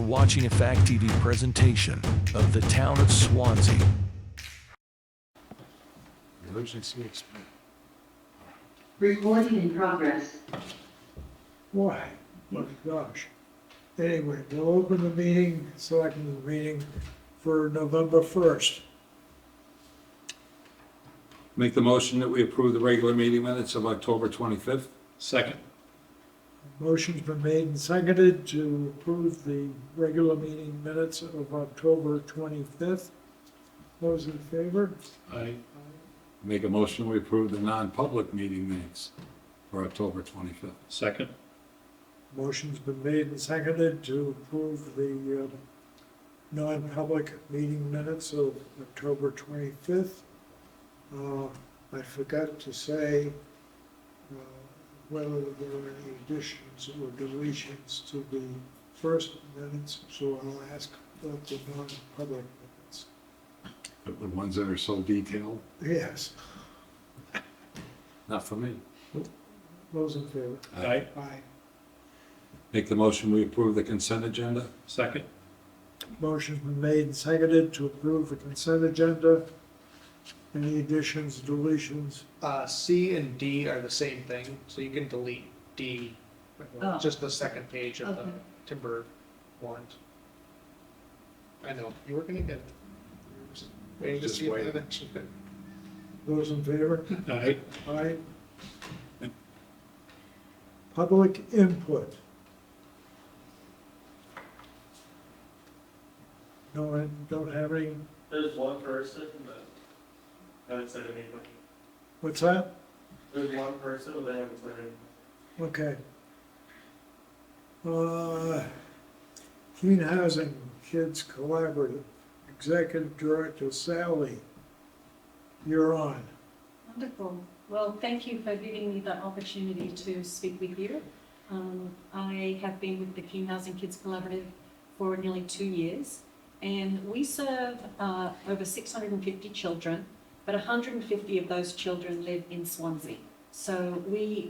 watching a Fact TV presentation of the town of Swanzey. Recording in progress. Why? My gosh. Anyway, we'll open the meeting, selecting the meeting for November 1st. Make the motion that we approve the regular meeting minutes of October 25th. Second. Motion's been made and seconded to approve the regular meeting minutes of October 25th. Those in favor? Aye. Make a motion we approve the non-public meeting minutes for October 25th. Second. Motion's been made and seconded to approve the non-public meeting minutes of October 25th. I forgot to say whether there were any additions or deletions to the first minutes, so I'll ask about the non-public minutes. The ones that are so detailed, Yes, not for me. those in favor? Aye. Aye. Make the motion we approve the consent agenda. Second. Motion's been made and seconded to approve the consent agenda. Any additions, deletions? C and D are the same thing, so you can delete D, Oh. just the second page of the Okay. timber warrant. I know, you were gonna get it. Waiting to Just see if waiting. that actually. Those in favor? Aye. Aye. Public input. No, I don't have any. There's one person that haven't said anything. What's that? There's one person that haven't said anything. Okay. Keene Housing Kids Collaborative, Executive Director Sally, you're on. Wonderful. Well, thank you for giving me the opportunity to speak with you. I have been with the Keene Housing Kids Collaborative for nearly 2 years, and we serve over 650 children, but 150 of those children live in Swanzey. So we,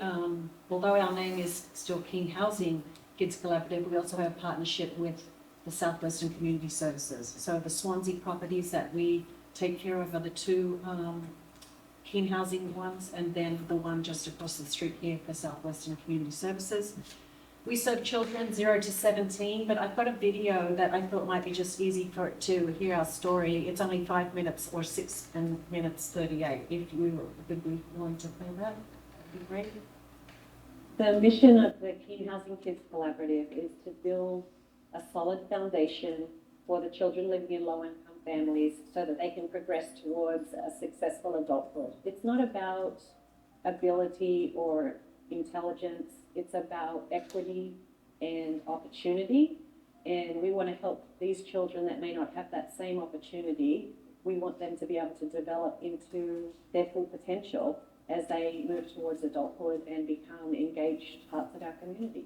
although our name is still Keene Housing Kids Collaborative, we also have a partnership with the Southwestern Community Services. So the Swanzey properties that we take care of are the two Keene Housing ones, and then the one just across the street here for Southwestern Community Services. We serve children 0 to 17, but I've got a video that I thought might be just easy for it to hear our story. It's only 5 minutes or 6 minutes 38. If you would be willing to play that, that'd be great. The mission of the Keene Housing Kids Collaborative is to build a solid foundation for the children living in low-income families so that they can progress towards a successful adulthood. It's not about ability or intelligence, it's about equity and opportunity. And we want to help these children that may not have that same opportunity. We want them to be able to develop into their full potential as they move towards adulthood and become engaged parts of our community.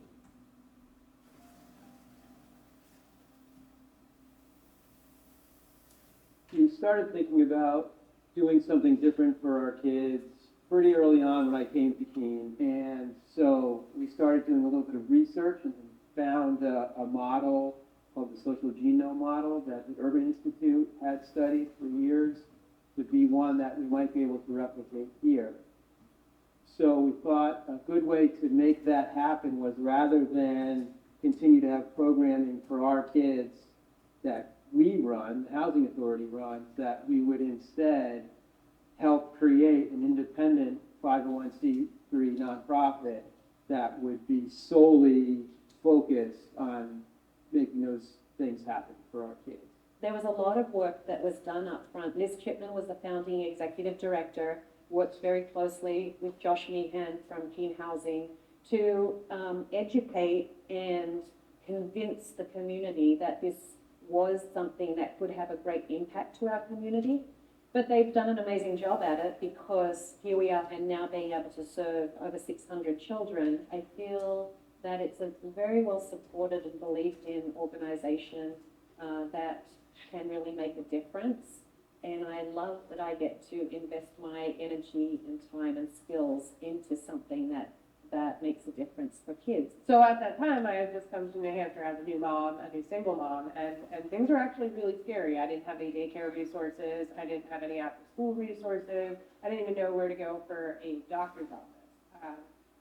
We started thinking about doing something different for our kids pretty early on when I came to Keene. And so we started doing a little bit of research and found a model called the social genome model that the Urban Institute had studied for years to be one that we might be able to replicate here. So we thought a good way to make that happen was, rather than continue to have programming for our kids that we run, the Housing Authority runs, that we would instead help create an independent 501c3 nonprofit that would be solely focused on making those things happen for our kids. There was a lot of work that was done up front. Liz Chipman was the founding executive director, worked very closely with Josh Meehan from Keene Housing to educate and convince the community that this was something that could have a great impact to our community. But they've done an amazing job at it, because here we are, and now being able to serve over 600 children, I feel that it's a very well supported and believed in organization that can really make a difference. And I love that I get to invest my energy and time and skills into something that that makes a difference for kids. So at that time, I had just come to New Hampshire as a new mom, a new single mom, and things were actually really scary. I didn't have any daycare resources. I didn't have any after-school resources. I didn't even know where to go for a doctor's office.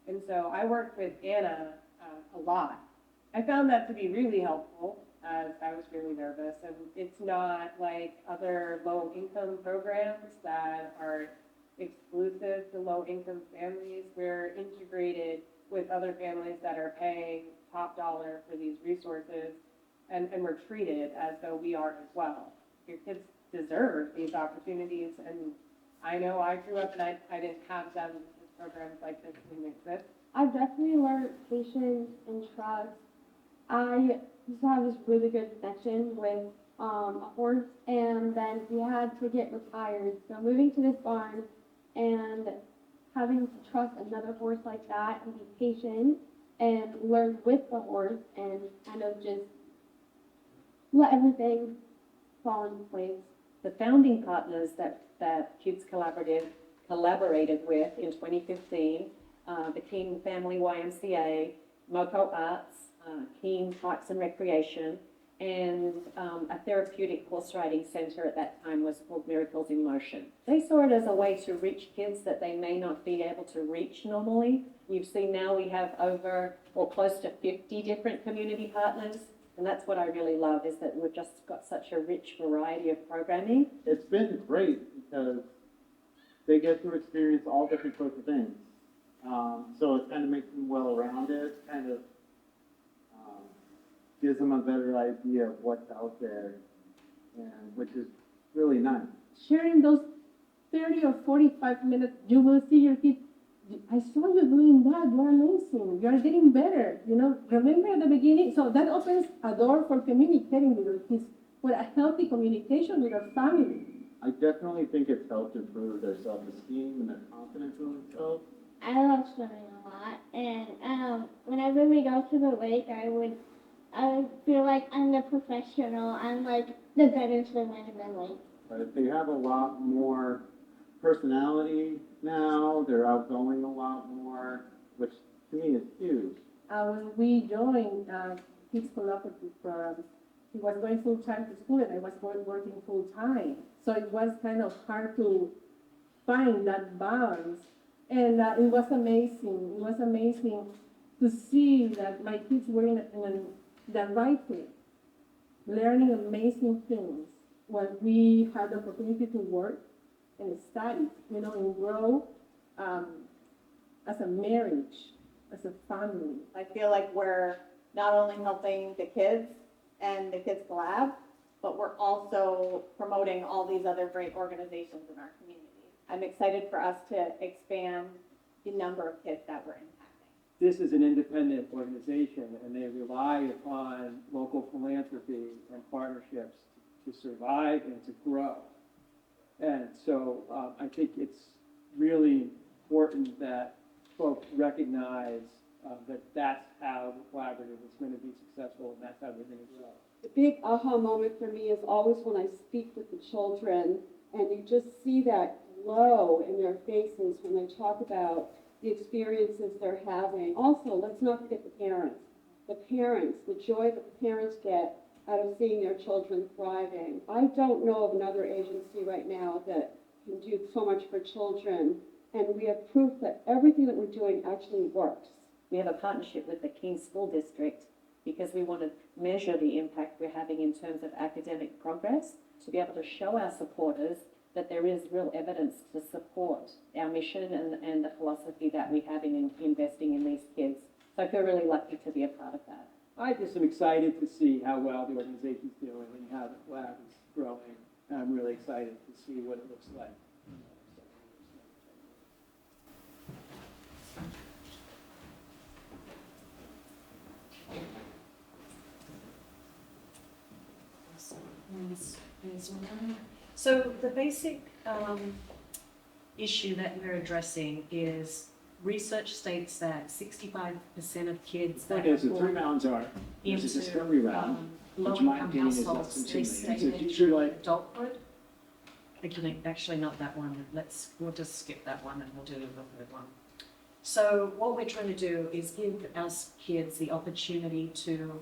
And so I worked with Anna a lot. I found that to be really helpful as I was really nervous. And it's not like other low-income programs that are exclusive to low-income families. We're integrated with other families that are paying top dollar for these resources, and we're treated as though we are as well. Your kids deserve these opportunities, and I know I grew up and I didn't have them. Programs like this didn't exist. I've definitely learned patience and trust. I used to have this really good connection with a horse, and then he had to get retired. So moving to this barn and having to trust another horse like that and be patient and learn with the horse and kind of just let everything fall into place. The founding partners that Kids Collaborative collaborated with in 2015, the Keene Family YMCA, Moco Arts, Keene Parks and Recreation, and a therapeutic horse riding center at that time was called Miracles in Motion. They saw it as a way to reach kids that they may not be able to reach normally. You've seen now we have over or close to 50 different community partners. And that's what I really love, is that we've just got such a rich variety of programming. It's been great because they get to experience all different sorts of things. So it kind of makes them well-rounded, kind of gives them a better idea of what's out there, and which is really nice. Sharing those 30 or 45 minutes, you will see your kids. I saw you doing that. You're amazing. You're getting better. You know, remember at the beginning? So that opens a door for communicating with your kids, for a healthy communication with your family. I definitely think it's helped improve their self-esteem and their confidence in themselves. I love swimming a lot, and whenever we go to the lake, I would feel like I'm the professional. I'm like the better swimmer in the lake. But they have a lot more personality now. They're outgoing a lot more, which to me is huge. When we joined Kids Collaborative program, he was going full-time to school and I was working full-time. So it was kind of hard to find that balance. And it was amazing. It was amazing to see that my kids were in the right place, learning amazing things when we had the opportunity to work and study, you know, and grow as a marriage, as a family. I feel like we're not only helping the kids and the Kids Collab, but we're also promoting all these other great organizations in our community. I'm excited for us to expand the number of kids that we're impacting. This is an independent organization, and they rely upon local philanthropy and partnerships to survive and to grow. And so I think it's really important that folks recognize that that's how the collaborative is going to be successful, and that's how we're going to grow. The big aha moment for me is always when I speak with the children, and you just see that glow in their faces when they talk about the experiences they're having. Also, let's not forget the parents. The joy that the parents get out of seeing their children thriving. I don't know of another agency right now that can do so much for children, and we have proof that everything that we're doing actually works. We have a partnership with the Keene School District because we want to measure the impact we're having in terms of academic progress, to be able to show our supporters that there is real evidence to support our mission and the philosophy that we have in investing in these kids. So I feel really lucky to be a part of that. I just am excited to see how well the organization's doing and how the lab is growing. And I'm really excited to see what it looks like. So the basic issue that we're addressing is research states that 65% of kids that Okay, so 3 rounds are, there's a discovery round, which in my low-income opinion is less households, than 2 they million. stay So in if you're like, adulthood. Actually, not that one. We'll just skip that one and we'll do the third one. So what we're trying to do is give our kids the opportunity to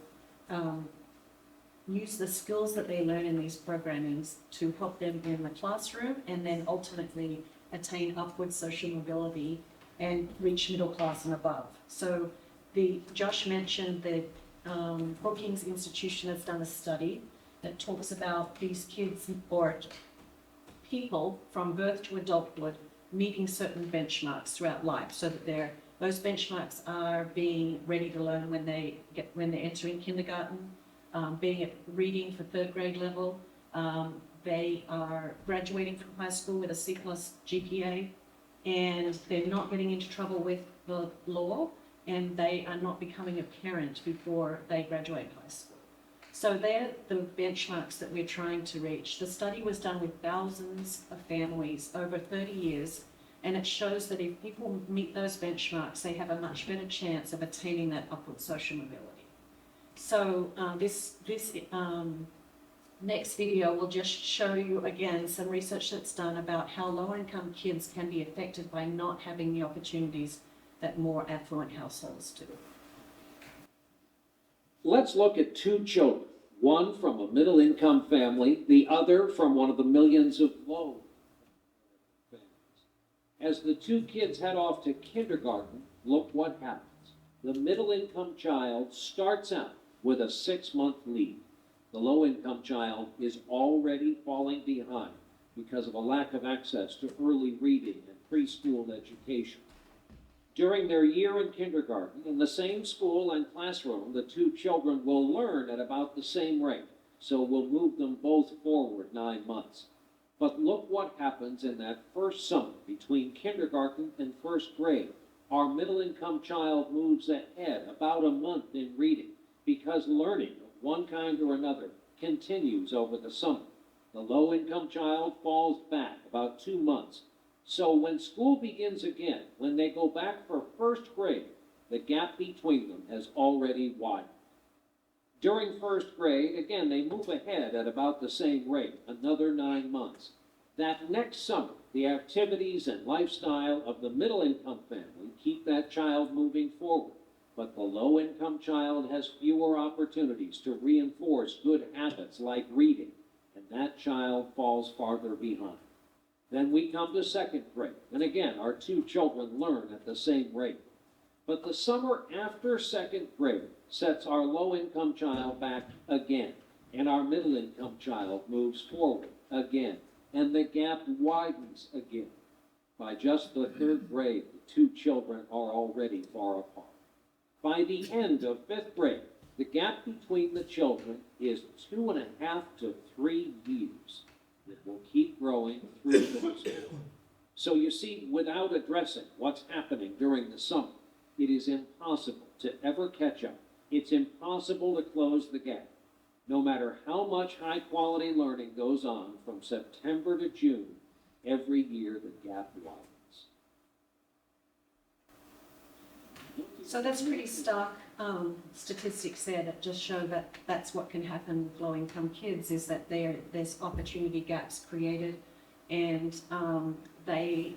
use the skills that they learn in these programmings to help them in the classroom and then ultimately attain upward social mobility and reach middle class and above. So Josh mentioned the Brookings Institution has done a study that talks about these kids or people from birth to adulthood meeting certain benchmarks throughout life, so that those benchmarks are being ready to learn when they're entering kindergarten, being at reading for third grade level. They are graduating from high school with a C+ GPA, and they're not getting into trouble with the law, and they are not becoming a parent before they graduate high school. So they're the benchmarks that we're trying to reach. The study was done with thousands of families over 30 years, and it shows that if people meet those benchmarks, they have a much better chance of attaining that upward social mobility. So this next video will just show you again some research that's done about how low-income kids can be affected by not having the opportunities that more affluent households do. Let's look at two children, one from a middle-income family, the other from one of the millions of low families. As the two kids head off to kindergarten, look what happens. The middle-income child starts out with a 6-month lead. The low-income child is already falling behind because of a lack of access to early reading and preschool education. During their year in kindergarten, in the same school and classroom, the two children will learn at about the same rate, so we'll move them both forward 9 months. But look what happens in that first summer between kindergarten and first grade. Our middle-income child moves ahead about a month in reading because learning of one kind or another continues over the summer. The low-income child falls back about 2 months. So when school begins again, when they go back for first grade, the gap between them has already widened. During first grade, again, they move ahead at about the same rate, another 9 months. That next summer, the activities and lifestyle of the middle-income family keep that child moving forward. But the low-income child has fewer opportunities to reinforce good habits like reading, and that child falls farther behind. Then we come to second grade, and again, our two children learn at the same rate. But the summer after second grade sets our low-income child back again, and our middle-income child moves forward again, and the gap widens again. By just the third grade, the two children are already far apart. By the end of fifth grade, the gap between the children is 2.5 to 3 years. It will keep growing through middle school. So you see, without addressing what's happening during the summer, it is impossible to ever catch up. It's impossible to close the gap. No matter how much high-quality learning goes on from September to June, every year the gap widens. So that's pretty stark statistics there that just show that that's what can happen with low-income kids, is that there's opportunity gaps created, and they're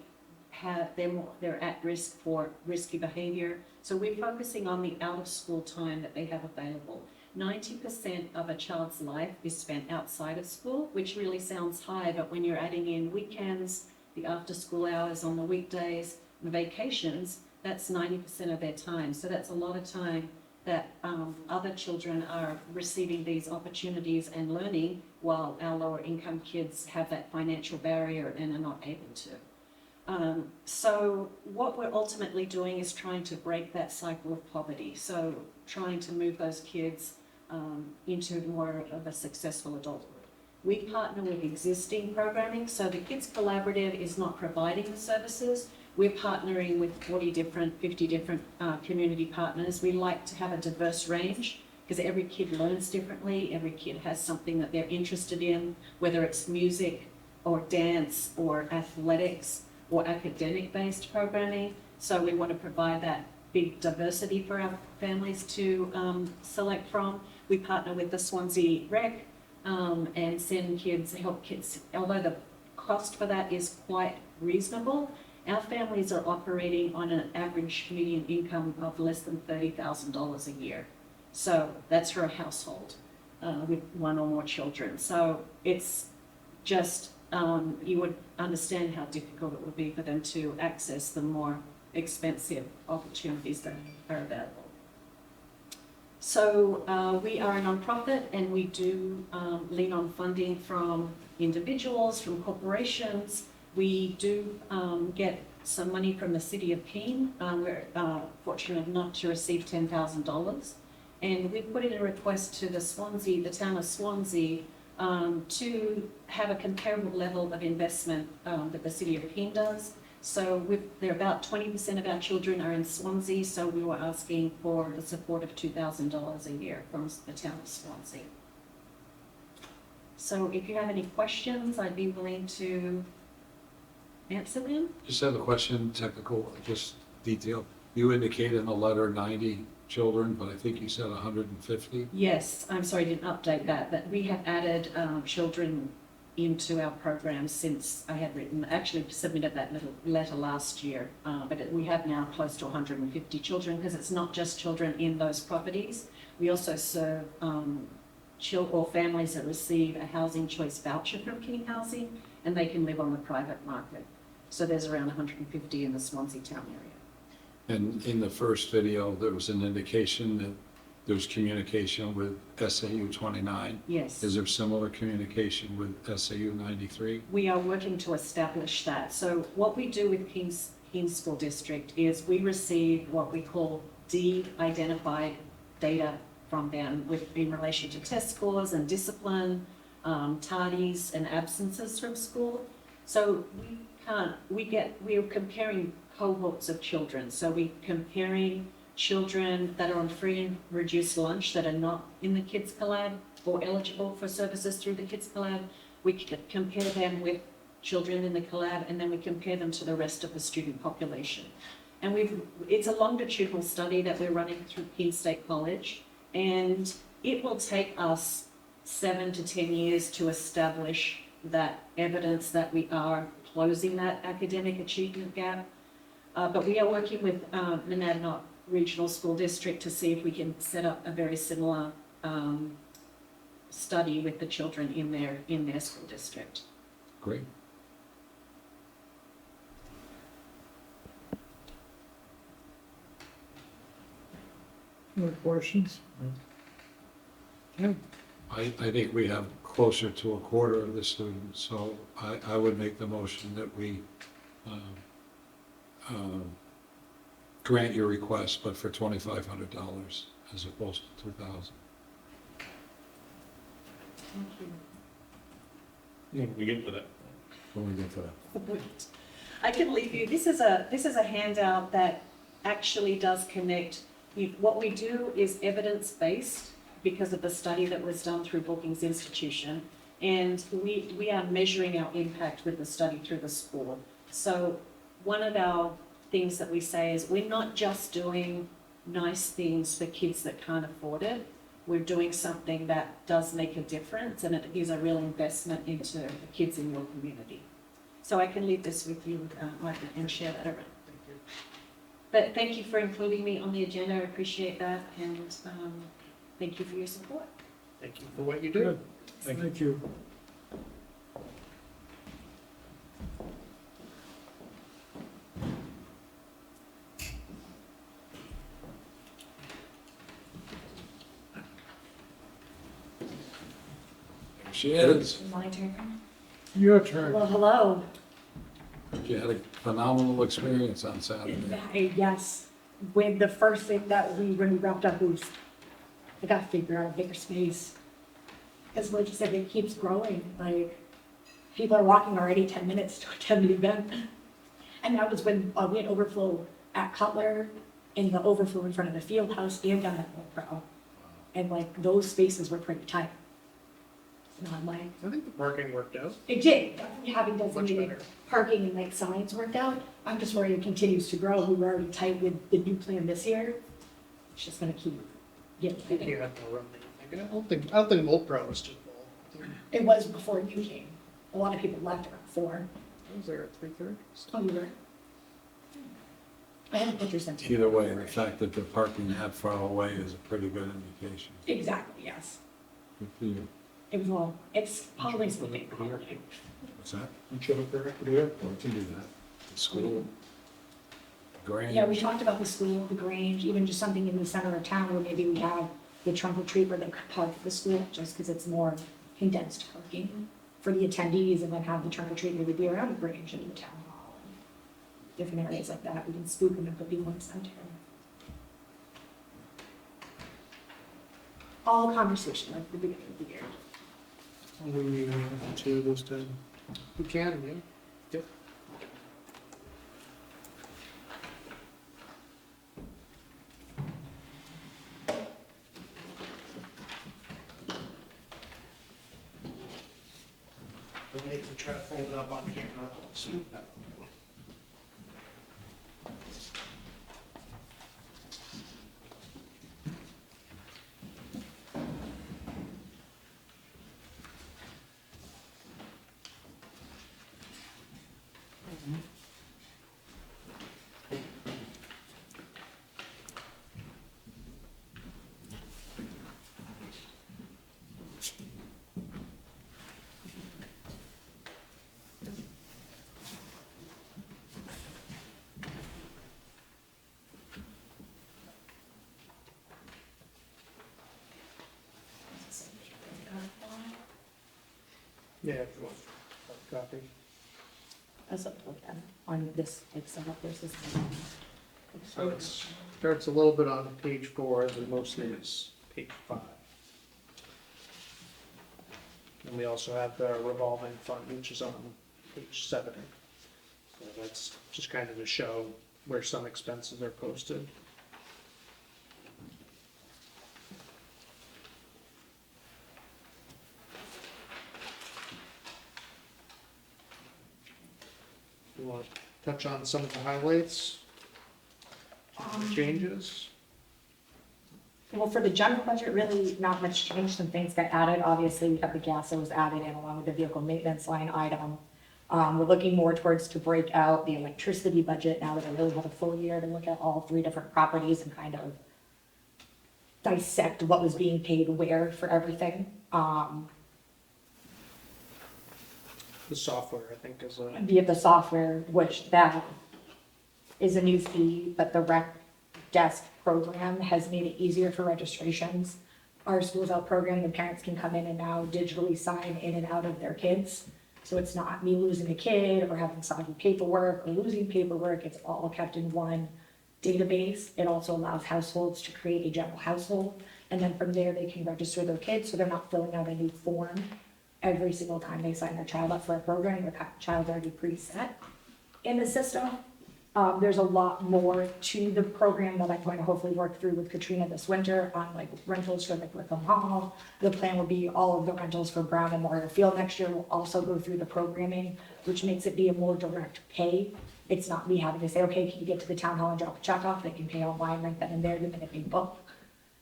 at risk for risky behaviour. So we're focusing on the out-of-school time that they have available. 90% of a child's life is spent outside of school, which really sounds high, but when you're adding in weekends, the after-school hours on the weekdays, the vacations, that's 90% of their time. So that's a lot of time that other children are receiving these opportunities and learning, while our lower income kids have that financial barrier and are not able to. So what we're ultimately doing is trying to break that cycle of poverty. So trying to move those kids into more of a successful adulthood. We partner with existing programming. So the Kids Collaborative is not providing the services. We're partnering with 50 different community partners. We like to have a diverse range because every kid learns differently. Every kid has something that they're interested in, whether it's music or dance or athletics or academic-based programming. So we want to provide that big diversity for our families to select from. We partner with the Swanzey Rec and send kids, help kids, although the cost for that is quite reasonable, our families are operating on an average median income of less than $30,000 a year. So that's for a household with one or more children. So it's just, you would understand how difficult it would be for them to access the more expensive opportunities that are available. So we are a nonprofit, and we do lean on funding from individuals, from corporations. We do get some money from the city of Keene. We're fortunate enough to receive $10,000. And we put in a request to the Swanzey, the town of Swanzey, to have a comparable level of investment that the city of Keene does. So they're about 20% of our children are in Swanzey, so we were asking for the support of $2,000 a year from the town of Swanzey. So if you have any questions, I'd be willing to answer them. Just have a question, technical, just detail. You indicate in the letter 90 children, but I think you said 150? Yes, I'm sorry, I didn't update that, but we have added children into our program since I had actually submitted that little letter last year, but we have now close to 150 children, because it's not just children in those properties. We also serve or families that receive a housing choice voucher from Keene Housing, and they can live on the private market. So there's around 150 in the Swanzey town area. And in the first video, there was an indication that there's communication with SAU 29. Yes. Is there similar communication with SAU 93? We are working to establish that. So what we do with Keene School District is we receive what we call de-identified data from them in relation to test scores and discipline, tardies and absences from school. So we are comparing cohorts of children. So we're comparing children that are on free and reduced lunch that are not in the Kids Collab or eligible for services through the Kids Collab. We compare them with children in the Collab, and then we compare them to the rest of the student population. And it's a longitudinal study that we're running through Keene State College, and it will take us 7 to 10 years to establish that evidence that we are closing that academic achievement gap. But we are working with Monadnock Regional School District to see if we can set up a very similar study with the children in their school district. Great. More questions? Yeah. I think we have closer to a quarter of the students, so I would make the motion that we grant your request, but for $2,500 as opposed to $2,000. Thank you. Yeah, we get for that. What do we get for that? I can leave you, this is a handout that actually does connect. What we do is evidence-based because of the study that was done through Brookings Institution, and we are measuring our impact with the study through the school. So one of our things that we say is we're not just doing nice things for kids that can't afford it. We're doing something that does make a difference, and it is a real investment into the kids in your community. So I can leave this with you, Michael, and share that around. Thank you. But thank you for including me on the agenda. I appreciate that, and thank you for your support. Thank you for what you do. Good. Thank you. There she is. My turn. Your turn. Well, hello. You had a phenomenal experience on Saturday. Yes, when the first thing that we really wrapped up was, I got to figure out a bigger space. Because like you said, it keeps growing, like, people are walking already 10 minutes to attend the event. And that was when we had overflow at Cutler, and the overflow in front of the field house, and down at Oakbrow. And like, those spaces were pretty tight. So I'm like, I think the parking worked out. it did, having Much designated better. parking and like signs worked out. I'm just worried it continues to grow. We were already tight with the new plan this year. It's just gonna keep getting I think you bigger. have more room than you think. I don't think Old Pro was too full. It was before you came. A lot of people left around 4. I was there at 3:30. Oh, you were? I have pictures sent to you. Either way, the fact that they're parking that far away is a pretty good indication. Exactly, yes. Good for you. It was all, it's holidays with me. What's that? You should have corrected here. We can do that. The school. Grange. Yeah, we talked about the school, the Grange, even just something in the center of town where maybe we have the trunk or treat where they could park at the school, just because it's more condensed parking for the attendees, and then have the trunk or treat maybe be around the Grange and the town hall and different areas like that. We can spook them and put people in the center. All conversation like the beginning of the year. We to this time. You can, yeah. Yep. We need to try to fold it up on camera. Yeah, if you want a copy. As a program on this, like some of this is. So it starts a little bit on page 4, and mostly is page 5. And we also have the revolving fund, which is on page 7. So that's just kind of to show where some expenses are posted. You want to touch on some of the highlights? Changes? Well, for the general budget, really not much change. Some things got added. Obviously, we have the gas that was added in along with the vehicle maintenance line item. We're looking more towards to break out the electricity budget now that I really have a full year to look at all 3 different properties and kind of dissect what was being paid where for everything. The software, I think, is a... Via the software, which that is a new fee, but the rec desk program has made it easier for registrations. Our Schools Out program, the parents can come in and now digitally sign in and out of their kids. So it's not me losing a kid or having soggy paperwork or losing paperwork. It's all kept in one database. It also allows households to create a general household. And then from there, they can register their kids, so they're not filling out a new form every single time they sign their child up for a program. Their child's already preset in the system. There's a lot more to the program that I'm going to hopefully work through with Katrina this winter on like rentals for the Wickham Hall. The plan will be all of the rentals for Brown Memorial Field next year will also go through the programming, which makes it be a more direct pay. It's not me having to say, okay, can you get to the town hall and drop a check off? They can pay online right then and there the minute they book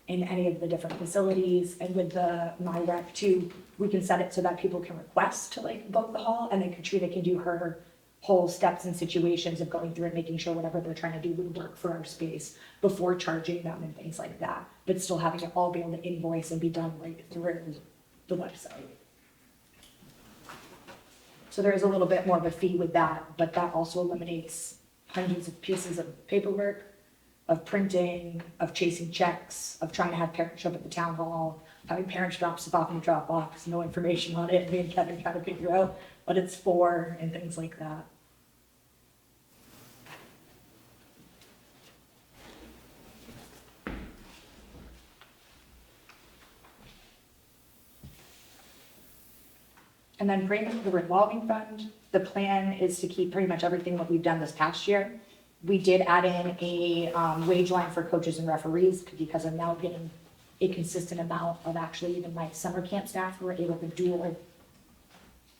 in any of the different facilities. And with the My Rec too, we can set it so that people can request to like book the hall, and then Katrina can do her whole steps and situations of going through and making sure whatever they're trying to do would work for our space before charging them and things like that, but still having it all be able to invoice and be done right through the website. So there is a little bit more of a fee with that, but that also eliminates hundreds of pieces of paperwork, of printing, of chasing checks, of trying to have parents show up at the town hall, having parents drop stuff off in the drop box, no information on it, and me and Kevin trying to figure out what it's for and things like that. And then bring the revolving fund. The plan is to keep pretty much everything that we've done this past year. We did add in a wage line for coaches and referees because I'm now getting a consistent amount of actually even my summer camp staff who are able to dual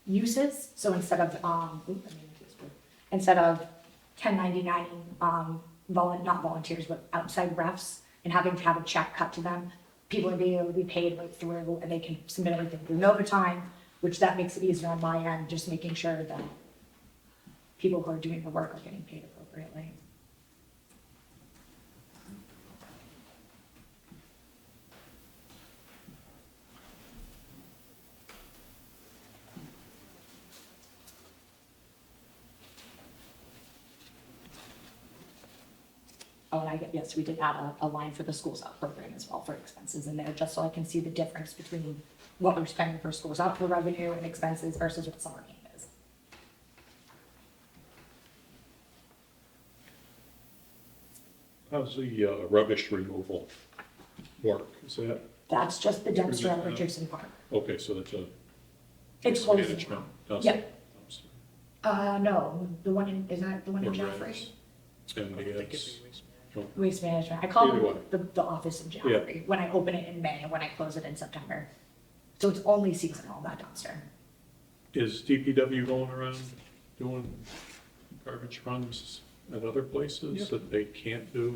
uses. So instead of 1099 not volunteers but outside refs and having to have a check cut to them, people are being able to be paid right through and they can submit everything through Novatime, which that makes it easier on my end, just making sure that people who are doing the work are getting paid appropriately. Oh, and yes, we did add a line for the Schools Out program as well for expenses in there, just so I can see the difference between what we're spending for Schools Out for revenue and expenses versus what summer camp is. How's the rubbish removal work? Is that, That's just the dumpster at Richardson Park. okay, so that's a It's closed. management dumpster? Yeah. No, the one in, is that the one in Or Jaffrey? rents? And it's, Waste management. I call Either way. them the office in Jaffrey, when I open it in May and when I close it in September. So it's only seasonal, that dumpster. is DPW going around doing garbage runs at other places that they can't do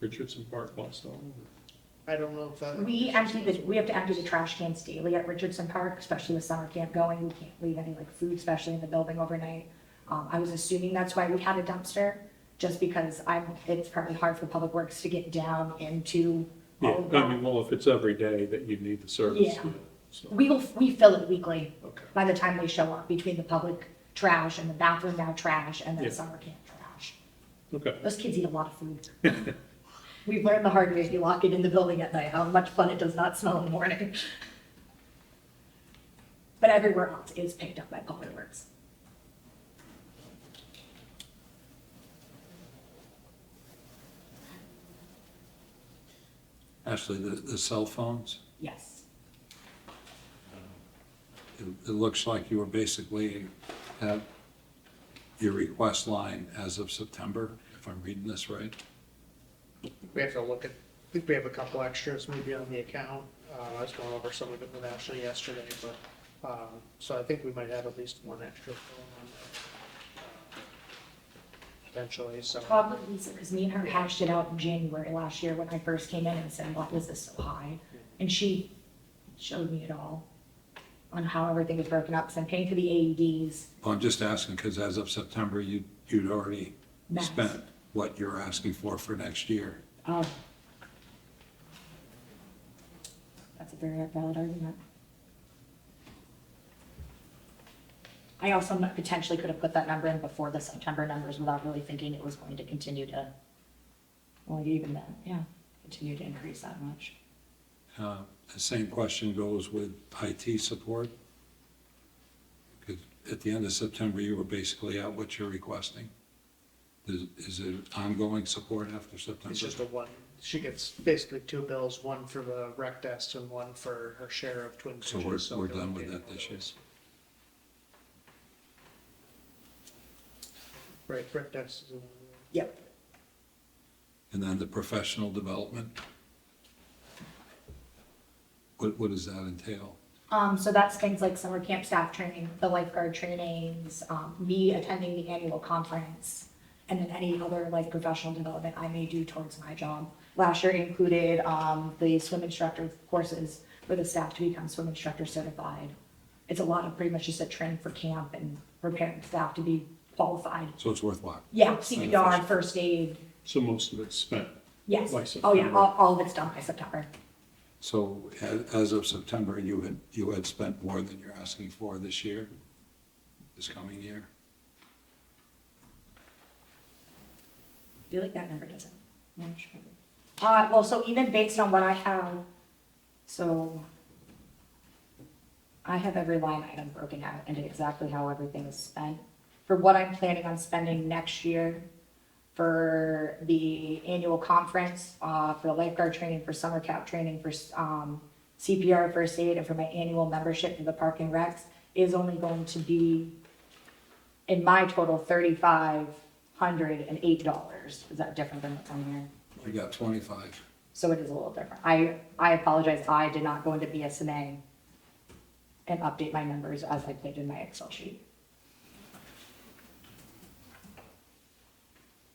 Richardson Park once though? I don't know if that. We have to empty the trash cans daily at Richardson Park, especially with summer camp going. We can't leave any like food, especially in the building overnight. I was assuming that's why we had a dumpster, just because it's probably hard for Public Works to get down into Yeah, all of I that. mean, well, if it's every day that you need the service. Yeah. So, We fill it weekly. okay. By the time they show up, between the public trash and the bathroom now trash and then Yeah. summer camp trash. Okay. Those kids eat a lot of food. We've learned the hard way if you lock it in the building at night, how much fun it does not smell in the morning. But everywhere else is picked up by Public Works. Ashlee, the cell phones, Yes. it looks like you were basically at your request line as of September, if I'm reading this right. We have to look at, I think we have a couple extras maybe on the account. I was going over some of it with Ashlee yesterday, but, so I think we might have at least one extra going on there. Eventually, so. Probably Lisa, because me and her hashed it out in January last year when I first came in and said, why is this so high? And she showed me it all on how everything was broken up. So I'm paying for the AEDs. Well, I'm just asking because as of September, you'd already Max. spent what you're asking for next year. Oh. That's a very valid argument. I also potentially could have put that number in before the September numbers without really thinking it was going to continue to, well, even then, yeah, continue to increase that much. The same question goes with IT support. Because at the end of September, you were basically at what you're requesting. Is it ongoing support after September? It's just a one, she gets basically two bills, one for the rec desk and one for her share of Twin So Bridges. we're they'll done get with that one of this year. those. Right, rec desk is. Yep. And then the professional development? What does that entail? So that's things like summer camp staff training, the lifeguard trainings, me attending the annual conference, and then any other like professional development I may do towards my job. Last year included the swim instructor courses for the staff to become swim instructor certified. It's a lot of pretty much just a training for camp and preparing staff to be qualified. So it's worthwhile. Yeah, CPR, first aid. So most of it's spent? Yes. By Oh yeah, September. all of it's done by September. So as of September, you had spent more than you're asking for this year, this coming year? I feel like that number doesn't match. Well, so even based on what I have, so I have every line item broken out into exactly how everything is spent. For what I'm planning on spending next year, for the annual conference, for the lifeguard training, for summer cap training, for CPR first aid, and for my annual membership to the Park and Recs is only going to be, in my total, $3,508. Is that different than what's on here? We got 25. So it is a little different. I apologize, I did not go into BSNA and update my numbers as I put in my Excel sheet.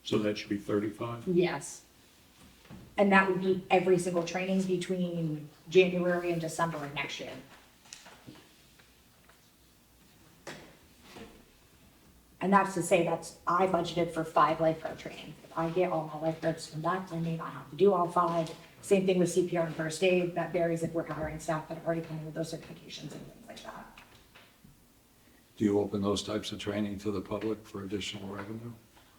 So that should be 35? Yes. And that would be every single training between January and December of next year. And that's to say I budgeted for 5 lifeguard trainings. If I get all my lifeguards from that, I may not have to do all 5. Same thing with CPR and first aid. That varies if we're hiring staff that are already coming with those certifications and things like that. Do you open those types of training to the public for additional revenue?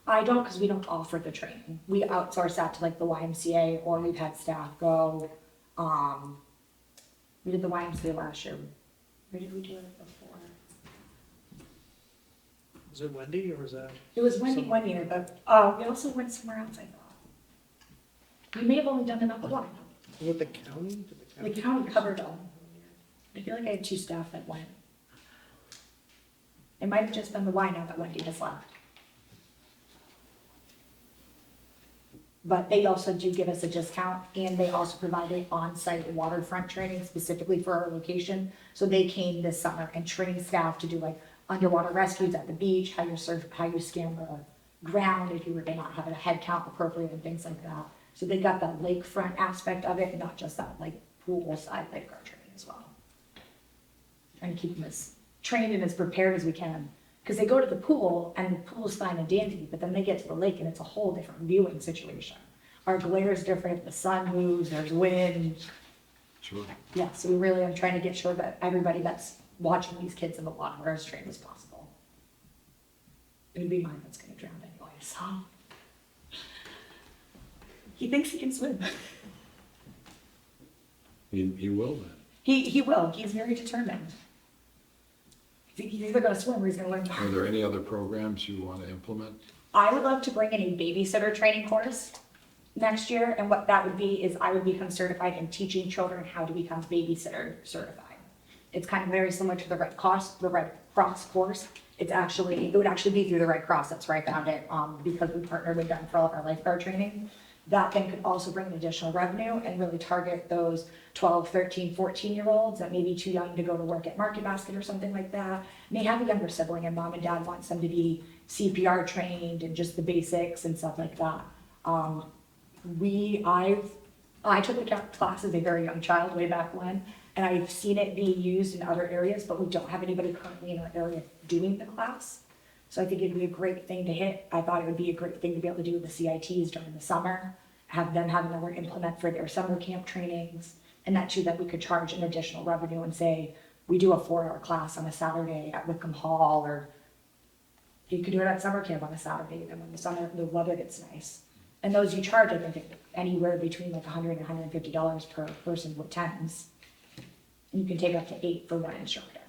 I don't, because we don't offer the training. We outsource that to like the YMCA, or we've had staff go. We did the YMCA last year. Where did we do it before? Is it Wendy or is that? It was Wendy one year, but we also went somewhere else, I thought. We may have only done it up one. With the county? Did The county covered them. I feel like I had 2 staff that went. It might have just been the Y now that Wendy has left. But they also do give us a discount, and they also provided on-site waterfront training specifically for our location. So they came this summer and trained staff to do like underwater rescues at the beach, how you scan the ground if you were not having a head count appropriate and things like that. So they got that lakefront aspect of it, and not just that like poolside lifeguard training as well. Trying to keep them as trained and as prepared as we can. Because they go to the pool, and the pool's fine and dandy, but then they get to the lake, and it's a whole different viewing situation. Our glare is different, the sun moves, there's wind. Sure. Yeah, so we really are trying to get sure that everybody that's watching these kids in the water are as trained as possible. It would be mine that's gonna drown anyway, so. He thinks he can swim. He will then. He will, he's very determined. He's either gonna swim or he's gonna learn. Are there any other programs you want to implement? I would love to bring in a babysitter training course next year, and what that would be is I would become certified in teaching children how to become babysitter certified. It's kind of very similar to the Red Cross course. It would actually be through the Red Cross, that's where I found it, because we partnered with them for all of our lifeguard training. That then could also bring in additional revenue and really target those 12, 13, 14-year-olds that may be too young to go to work at Market Basket or something like that. May have a younger sibling and mom and dad wants them to be CPR trained and just the basics and stuff like that. I took the class as a very young child way back when, and I've seen it being used in other areas, but we don't have anybody currently in our area doing the class. So I think it'd be a great thing to hit. I thought it would be a great thing to be able to do with the CITs during the summer, have them have another implement for their summer camp trainings, and that too, that we could charge an additional revenue and say, we do a 4-hour class on a Saturday at Wickham Hall, or you could do it at summer camp on a Saturday, and when the weather gets nice. And those you charge, I think, anywhere between like $100 and $150 per person with 10s. And you can take up to 8 for one instructor.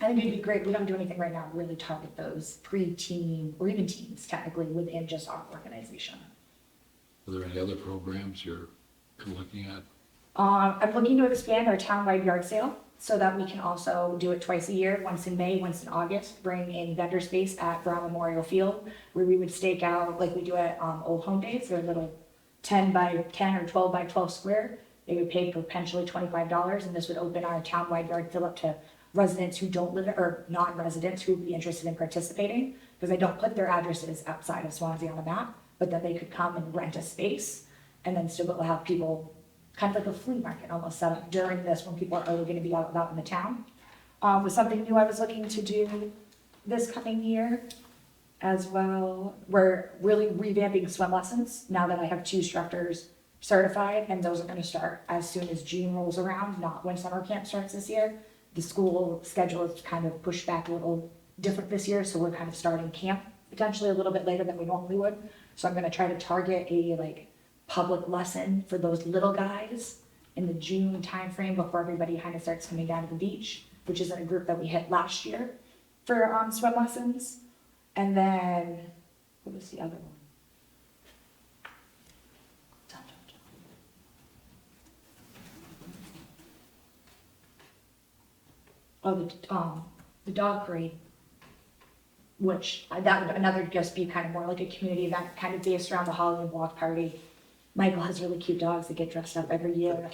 I think it'd be great. We don't do anything right now to really target those pre-teen or even teens technically within just our organization. Are there any other programs you're looking at? I'm looking to expand our town-wide yard sale so that we can also do it twice a year, once in May, once in August, bring in vendor space at Brown Memorial Field, where we would stake out like we do at Old Home Days. They're little 10 by 10 or 12 by 12 square. They would pay potentially $25, and this would open our town-wide yard sale up to residents who don't live, or non-residents who would be interested in participating, because I don't put their addresses outside of Swanzey on the map, but that they could come and rent a space, and then still be able to have people, kind of like a flea market almost set up during this when people are only going to be out about in the town. Was something new I was looking to do this coming year as well. We're really revamping swim lessons now that I have 2 instructors certified, and those are going to start as soon as June rolls around, not when summer camp starts this year. The school schedule is kind of pushed back a little different this year, so we're kind of starting camp potentially a little bit later than we normally would. So I'm going to try to target a public lesson for those little guys in the June timeframe before everybody kind of starts coming down to the beach, which is in a group that we hit last year for swim lessons. And then, what was the other one? Oh, the dog parade, which that would another just be kind of more like a community event, kind of based around the Halloween block party. Michael has really cute dogs that get dressed up every year.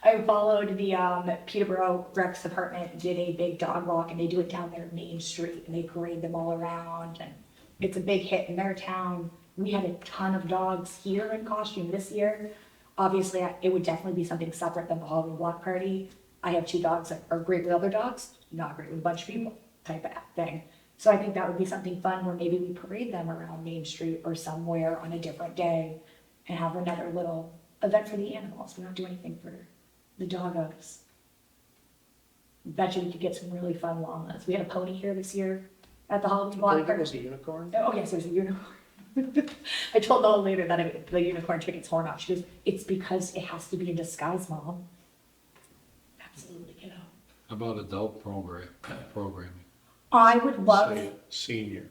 I followed the Peterborough Recs Department did a big dog walk, and they do it down their main street, and they parade them all around, and it's a big hit in their town. We had a ton of dogs here in costume this year. Obviously, it would definitely be something separate than the Halloween block party. I have 2 dogs that are great with other dogs, not great with a bunch of people type of thing. So I think that would be something fun where maybe we parade them around Main Street or somewhere on a different day and have another little event for the animals. We don't do anything for the doggos. Bet you we could get some really fun llamas. We had a pony here this year at the Halloween I block believe it party. was a unicorn. Oh, yes, it was a unicorn. I told Noah later that the unicorn took its horn off. She goes, it's because it has to be in disguise, Mom. Absolutely, kiddo. How about adult programming? I would love, Say senior.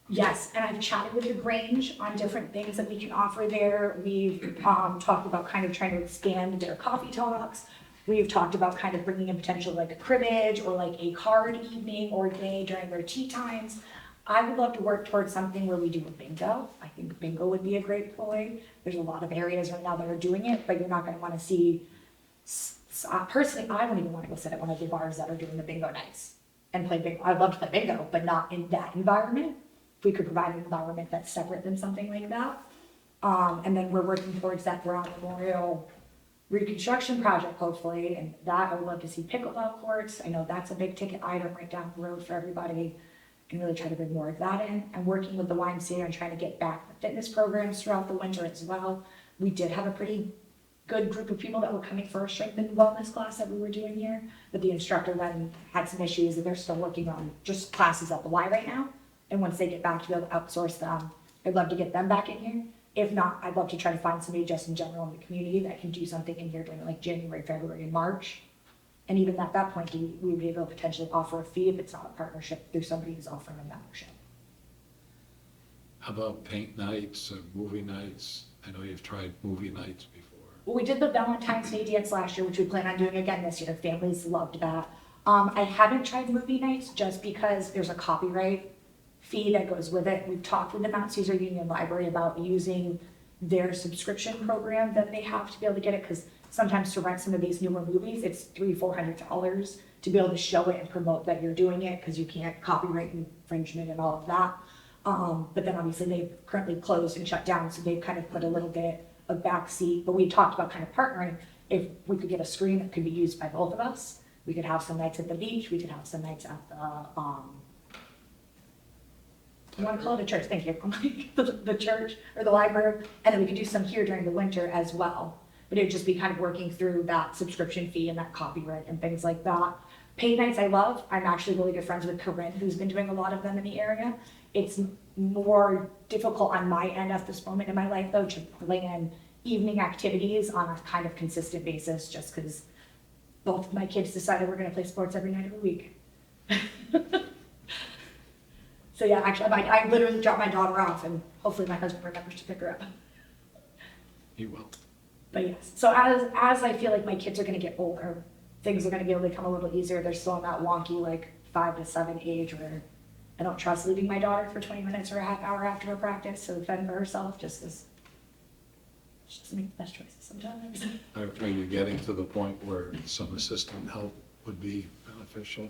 yes, and I've chatted with the Grange on different things that we can offer there. We've talked about kind of trying to expand their coffee talks. We've talked about kind of bringing in potential like a cribbage or like a card evening or day during their tea times. I would love to work towards something where we do a bingo. I think bingo would be a great ploy. There's a lot of areas right now that are doing it, but you're not going to want to see. Personally, I wouldn't even want to go sit at one of the bars that are doing the bingo nights and play bingo. I'd love to play bingo, but not in that environment. If we could provide an environment that's separate than something like that. And then we're working towards that Brown Memorial reconstruction project, hopefully, and that I would love to see pickleball courts. I know that's a big ticket item right down the road for everybody, and really try to bring more of that in. I'm working with the YMCA on trying to get back the fitness programs throughout the winter as well. We did have a pretty good group of people that were coming for a strength and wellness class that we were doing here, but the instructor then had some issues, and they're still working on just classes at the Y right now. And once they get back to be able to outsource them, I'd love to get them back in here. If not, I'd love to try to find somebody just in general in the community that can do something in here during like January, February, and March. And even at that point, we would be able to potentially offer a fee if it's not a partnership through somebody who's offering a membership. How about paint nights or movie nights? I know you've tried movie nights before. Well, we did the Valentine's Day dance last year, which we plan on doing again this year. Families loved that. I haven't tried movie nights just because there's a copyright fee that goes with it. We've talked with the Mount Caesar Union Library about using their subscription program that they have to be able to get it, because sometimes to rent some of these newer movies, it's $300-400 to be able to show it and promote that you're doing it, because you can't copyright infringement and all of that. But then obviously they've currently closed and shut down, so they've kind of put a little bit of backseat. But we talked about kind of partnering. If we could get a screen that could be used by both of us, we could have some nights at the beach, we could have some nights at the I want to call it a church, thank you, the church or the library, and then we could do some here during the winter as well. But it would just be kind of working through that subscription fee and that copyright and things like that. Paint nights I love. I'm actually really good friends with Corinne, who's been doing a lot of them in the area. It's more difficult on my end at this moment in my life, though, to plan evening activities on a kind of consistent basis, just because both of my kids decided we're going to play sports every night of the week. So yeah, actually, I literally dropped my daughter off, and hopefully my husband remembers to pick her up. He will. But yes, so as I feel like my kids are gonna get older, things are gonna be able to become a little easier. They're still in that wonky like 5 to 7 age where I don't trust leaving my daughter for 20 minutes or a half hour after a practice to fend for herself, just because she doesn't make the best choices sometimes. Are you getting to the point where some assistant help would be beneficial?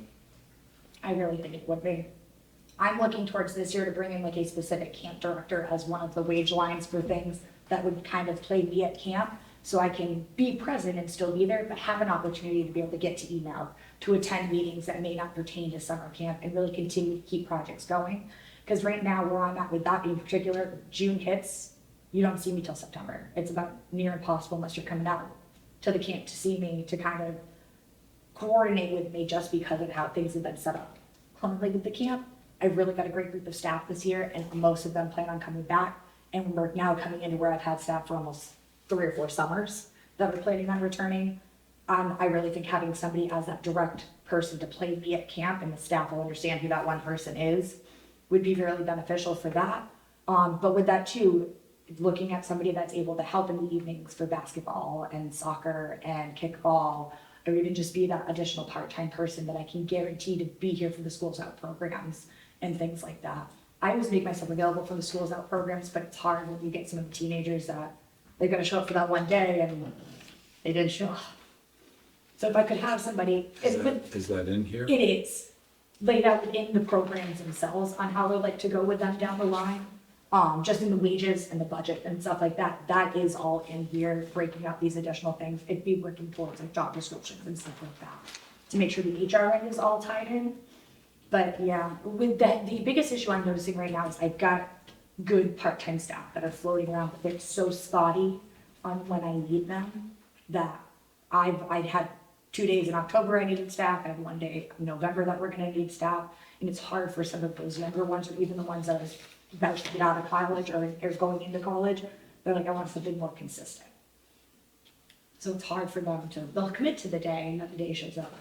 I really think it would be. I'm looking towards this year to bring in like a specific camp director as one of the wage lines for things that would kind of play me at camp, so I can be present and still be there, but have an opportunity to be able to get to email, to attend meetings that may not pertain to summer camp, and really continue to keep projects going. Because right now, where I'm at with that in particular, June hits, you don't see me till September. It's about near impossible unless you're coming out to the camp to see me, to kind of coordinate with me, just because of how things have been set up currently with the camp. I've really got a great group of staff this year, and most of them plan on coming back. And we're now coming into where I've had staff for almost 3 or 4 summers that are planning on returning. I really think having somebody as that direct person to play me at camp, and the staff will understand who that one person is, would be really beneficial for that. But with that too, looking at somebody that's able to help in the evenings for basketball and soccer and kickball, or even just be that additional part-time person that I can guarantee to be here for the schools out programs and things like that. I always make myself available for the schools out programs, but it's hard when you get some of the teenagers that they're gonna show up for that one day and they didn't show up. So if I could have somebody. Is that in here? It is laid out within the programs themselves on how they like to go with them down the line. Just in the wages and the budget and stuff like that, that is all in here, breaking out these additional things. It'd be working towards like job descriptions and stuff like that, to make sure the HR end is all tied in. But yeah, with that, the biggest issue I'm noticing right now is I've got good part-time staff that are floating around, but they're so spotty on when I need them that I'd had 2 days in October I needed staff, I have 1 day in November that we're gonna need staff. And it's hard for some of those younger ones, or even the ones that are about to get out of college or are going into college. They're like, I want something more consistent. So it's hard for them to, they'll commit to the day and then the day shows up.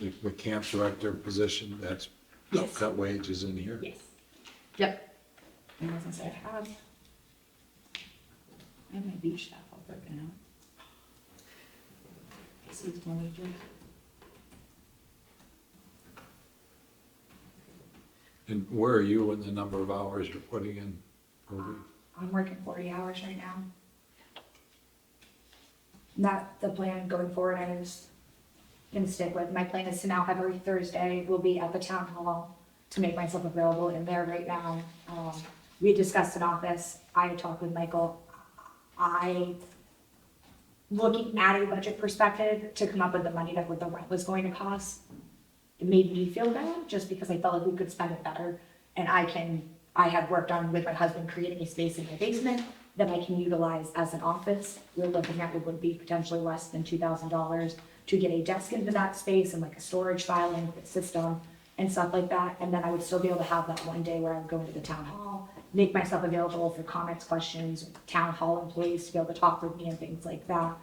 The camp director position, that's, Yes. that wage is in here? Yes. Yep. And as I said, I have my beach staff all broken out. This is my wages. And where are you in the number of hours you're putting in per week? I'm working 40 hours right now. Not the plan going forward, I was gonna stick with. My plan is to now have every Thursday, will be at the town hall to make myself available in there right now. We discussed an office, I had talked with Michael. Looking at a budget perspective to come up with the money that what the rent was going to cost, it made me feel bad just because I felt like we could spend it better. And I had worked on with my husband creating a space in my basement that I can utilize as an office. We're looking at it would be potentially less than $2,000 to get a desk into that space and like a storage filing system and stuff like that. And then I would still be able to have that 1 day where I'm going to the town hall, make myself available for comments, questions, town hall employees to be able to talk with me and things like that.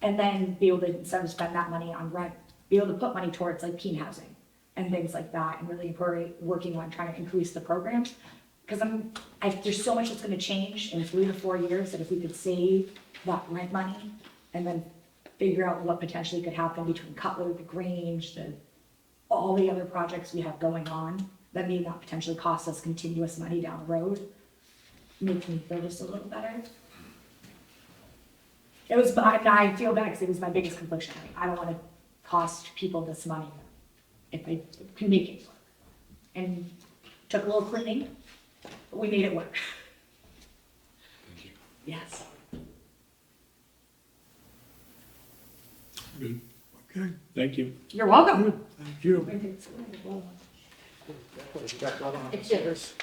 And then be able to, instead of spend that money on rent, be able to put money towards like Keene housing and things like that, and really working on trying to increase the programs. Because there's so much that's gonna change in 3 to 4 years that if we could save that rent money and then figure out what potentially could happen between Cutler, the Grange, all the other projects we have going on, that may not potentially cost us continuous money down the road, makes me feel just a little better. I feel bad because it was my biggest confliction. I don't wanna cost people this money if I can make it work. And took a little cleaning, but we made it work. Thank you. Yes. Good. Okay, Thank you. You're welcome. thank you. It's yours.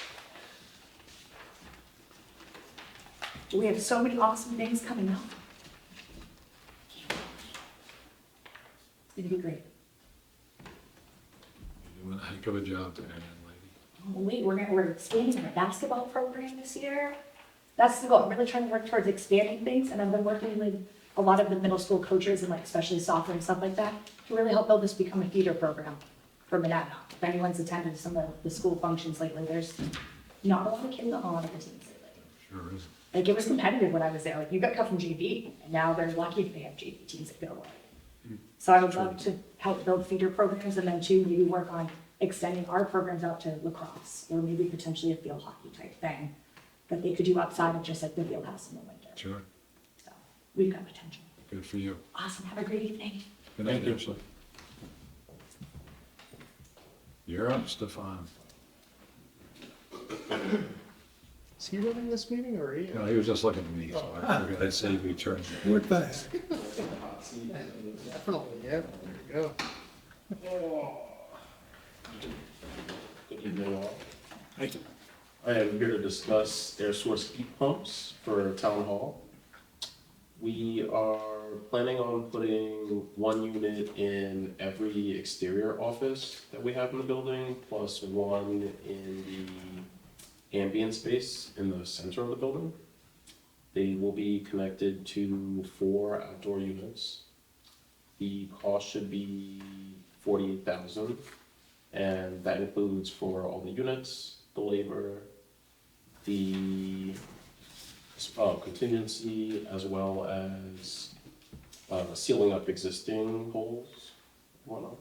We have so many awesome things coming up. It's gonna be great. You're doing a heck of a job there, young lady. We're expanding our basketball program this year. That's the goal. I'm really trying to work towards expanding things, and I've been working with a lot of the middle school coaches and like especially soccer and stuff like that to really help build this become a feeder program for Monadnock. If anyone's attended some of the school functions lately, there's not a lot of kids on a lot of the teams lately. Sure is. Like it was competitive when I was there. Like you got cut from JV, and now they're lucky if they have JV teams that go away. So I would love to help build feeder programs and then too maybe work on extending our programs out to lacrosse or maybe potentially a field hockey type thing that they could do outside of just like the field house in the winter. Sure. So we've got potential. Good for you. Awesome. Have a great evening. Good night, Ashlee. You're up, Stephon. Is he running this meeting or are you? No, he was just looking at me, so I figured I'd say we turn. What the heck? Definitely, yeah, there you go. Good evening all. I am here to discuss air source heat pumps for town hall. We are planning on putting 1 unit in every exterior office that we have in the building, plus 1 in the ambient space in the center of the building. They will be connected to 4 outdoor units. The cost should be $48,000, and that includes for all the units, the labor, the contingency, as well as sealing up existing holes, whatnot.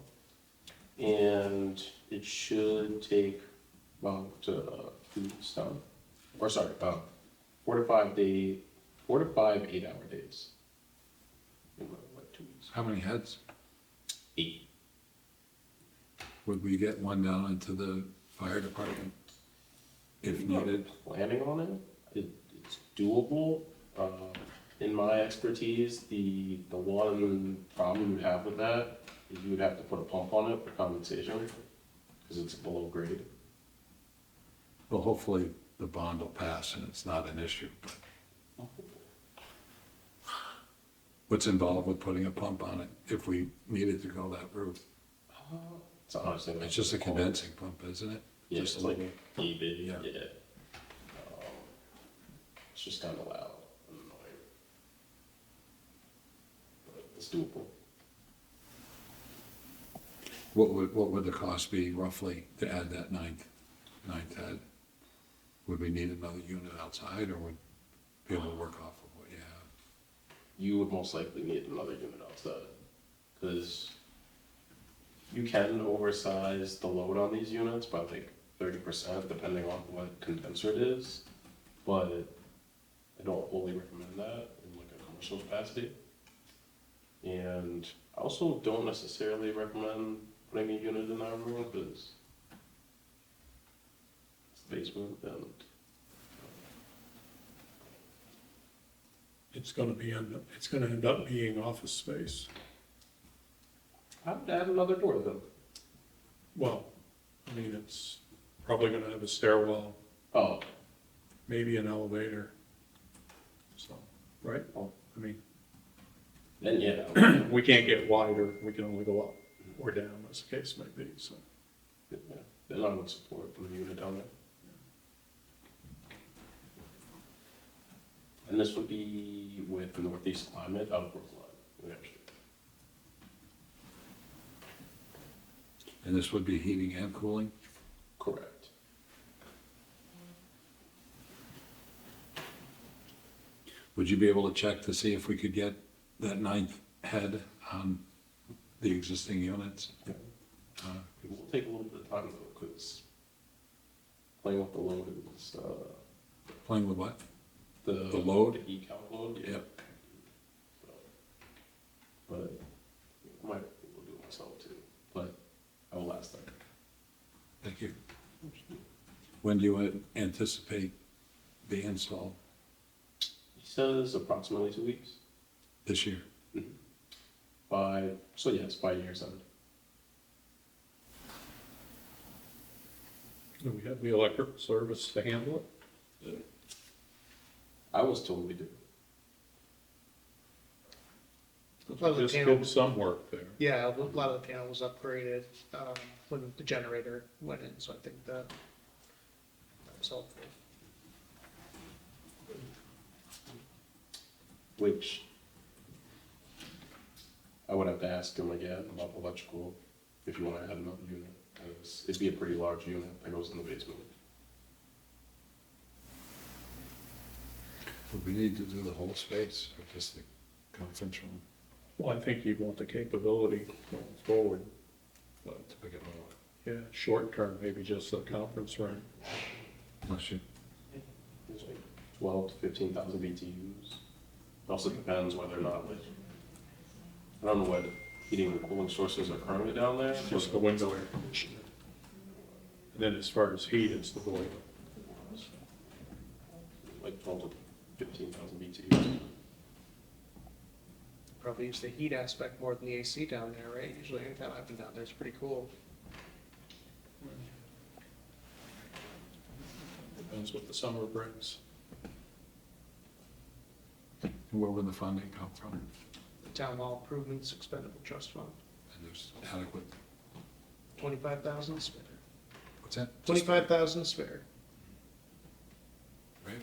And it should take about 2 weeks done, or sorry, 4 to 5 8-hour days. In like 2 weeks. How many heads? 8. Would we get one down into the fire department if needed? Planning on it, it's doable. In my expertise, the one problem you have with that is you would have to put a pump on it for condensation because it's below grade. Well, hopefully the bond will pass and it's not an issue, but What's involved with putting a pump on it if we needed to go that route? It's honestly. It's just a condensing pump, isn't it? Yeah, Just it's a like little- EB, Yeah. yeah. It's just kind of loud and annoying. But it's doable. What would the cost be roughly to add that ninth head? Would we need another unit outside, or would be able to work off of what you have? You would most likely need another unit outside, because you can oversize the load on these units by like 30%, depending on what condenser it is, but I don't wholly recommend that in like a commercial capacity. And I also don't necessarily recommend putting a unit in our room, because it's the basement and It's gonna end up being office space. I would add another door then. Well, I mean, it's probably gonna have a stairwell, Oh, maybe an elevator. So, right? Oh. I mean, then yeah. we can't get wider, we can only go up or down, as the case may be, so. Yeah, then I would support the unit down there. And this would be with the northeast climate out of Brookline, New Hampshire. And this would be heating and cooling? Correct. Would you be able to check to see if we could get that ninth head on the existing units? It will take a little bit of time though, because playing with the load is, Playing with what? the load? The E-count load, yeah. Yep. So, but I might be able to do it myself too, but I will ask that. Thank you. When do you anticipate the install? He says approximately 2 weeks. This year? So yes, by year's end. Do we have the electrical service to handle it? I was told we do. lot of the Just panel- did some work there. Yeah, a lot of the panel was upgraded, when the generator went in, so I think that was helpful. Which I would have to ask him again about electrical, if you want to add another unit, because it'd be a pretty large unit that goes in the basement. Would we need to do the whole space or just the conference room? Well, I think you'd want the capability going forward, but To pick it all up? yeah, short term, maybe just a conference room. Bless you. It's like 12 to 15,000 BTUs. It also depends whether or not, like, I don't know what heating and cooling sources are currently down there. Just the window air conditioner. And then as far as heat, it's the boiler. Like 12 to 15,000 BTUs. Probably use the heat aspect more than the AC down there, right? Usually anytime I've been down there, it's pretty cool. Depends what the summer brings. And where would the funding come from? The Town Hall Improvements Expendable Trust Fund, And there's adequate, 25,000 spare. what's that? 25,000 spare. Right.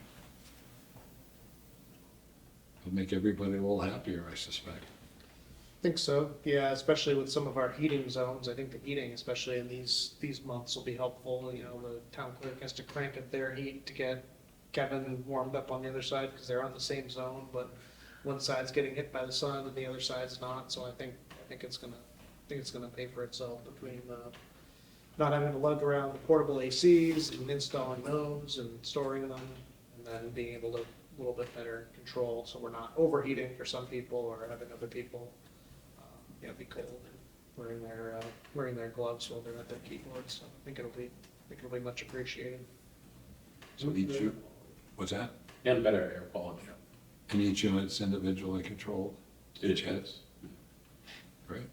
It'll make everybody a little happier, I suspect. Think so, yeah, especially with some of our heating zones. I think the heating, especially in these months, will be helpful. You know, the town clerk has to crank up their heat to get Kevin warmed up on the other side because they're on the same zone, but one side's getting hit by the sun and the other side's not. So I think it's gonna pay for itself between not having to lug around the portable ACs and installing those and storing them, and then being able to a little bit better control so we're not overheating for some people or having other people be cold and wearing their gloves while they're at their keyboards. So I think it'll be much appreciated. So each, what's that? And better air quality. And each unit's individually controlled? Each head? is. Great.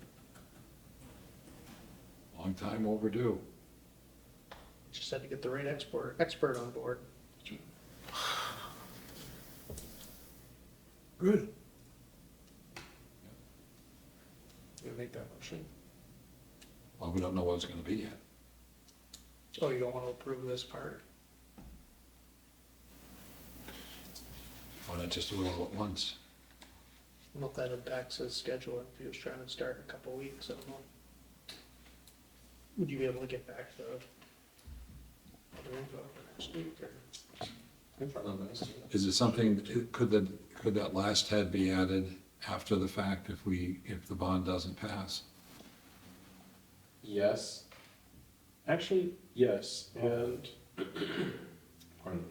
Long time overdue. Just had to get the right expert on board. Good. motion. Well, we don't know what it's gonna be yet. Oh, you don't want to approve this part? Why not just do it all at once? I don't know if that impacts his schedule, if he was trying to start in a couple weeks, I don't know. Would you be able to get back the other info for next week, or? Is it something, could that last head be added after the fact if the bond doesn't pass? Yes. Actually, yes, and pardon me.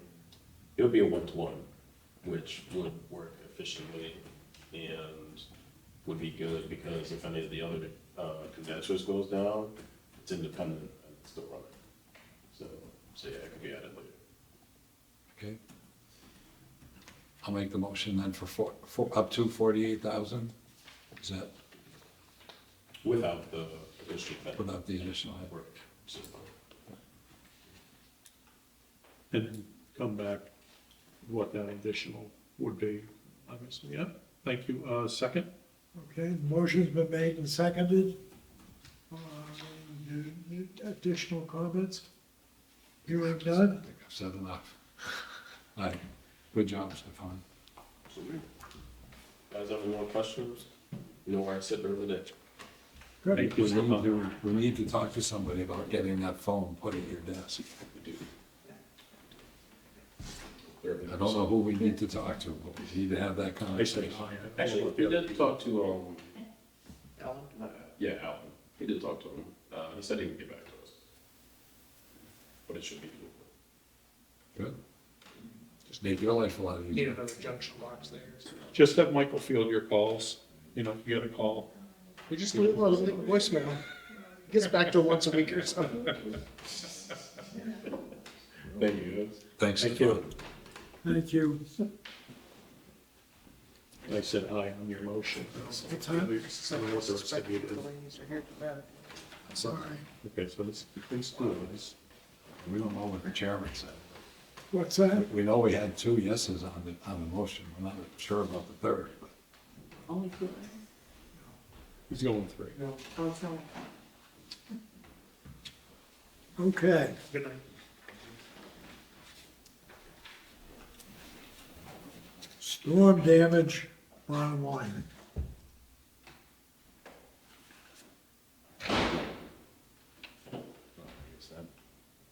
It would be a one-to-one, which would work efficiently and would be good because if any of the other condensers goes down, it's independent and it's still running. So yeah, it could be added later. Okay. I'll make the motion then for up to 48,000. Is that Without the additional. without the additional? Right. So, And then come back what that additional would be, obviously, yeah. Thank you. Second? Okay, the motion's been made and seconded. Additional comments? Hearing none? I think I've said enough. Aye. Good job, Stephon. guys have any more questions? You know where I sit during the day. Good. Thank you, Stephon. We need to talk to somebody about getting that phone put at your desk. I don't know who we need to talk to, but we need to have that conversation. Actually, we did talk to, Alan? yeah, Alan. We did talk to him. He said he would get back to us. But it should be doable. Good. Just make your life a lot Need easier. another junction box there. So. Just have Michael field your calls. You know, if you get a call. We just leave a voicemail. He gets back to once a week or so. Thank you, guys. Thanks, Thank you. Stephon. Thank you. I said aye on your motion. What time? I don't know what the rest of you did. Sorry. Okay, so let's do this. We don't know what the chairman said. What's that? We know we had 2 yeses on the motion. We're not sure about the third, but Only two. He's going 3. Okay. Good night. Storm damage, bottom line.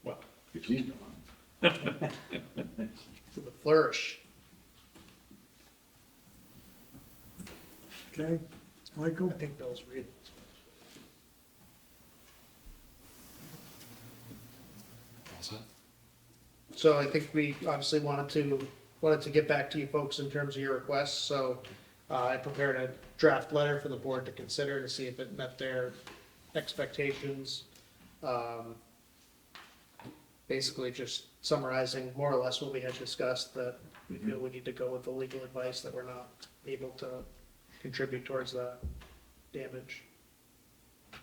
Well, if he's gone. With a flourish. Okay, Michael? I think Bill's reading. What's that? So I think we obviously wanted to get back to you folks in terms of your requests, so I prepared a draft letter for the board to consider to see if it met their expectations. Basically just summarizing more or less what we had discussed, that we feel we need to go with the legal advice that we're not able to contribute towards the damage.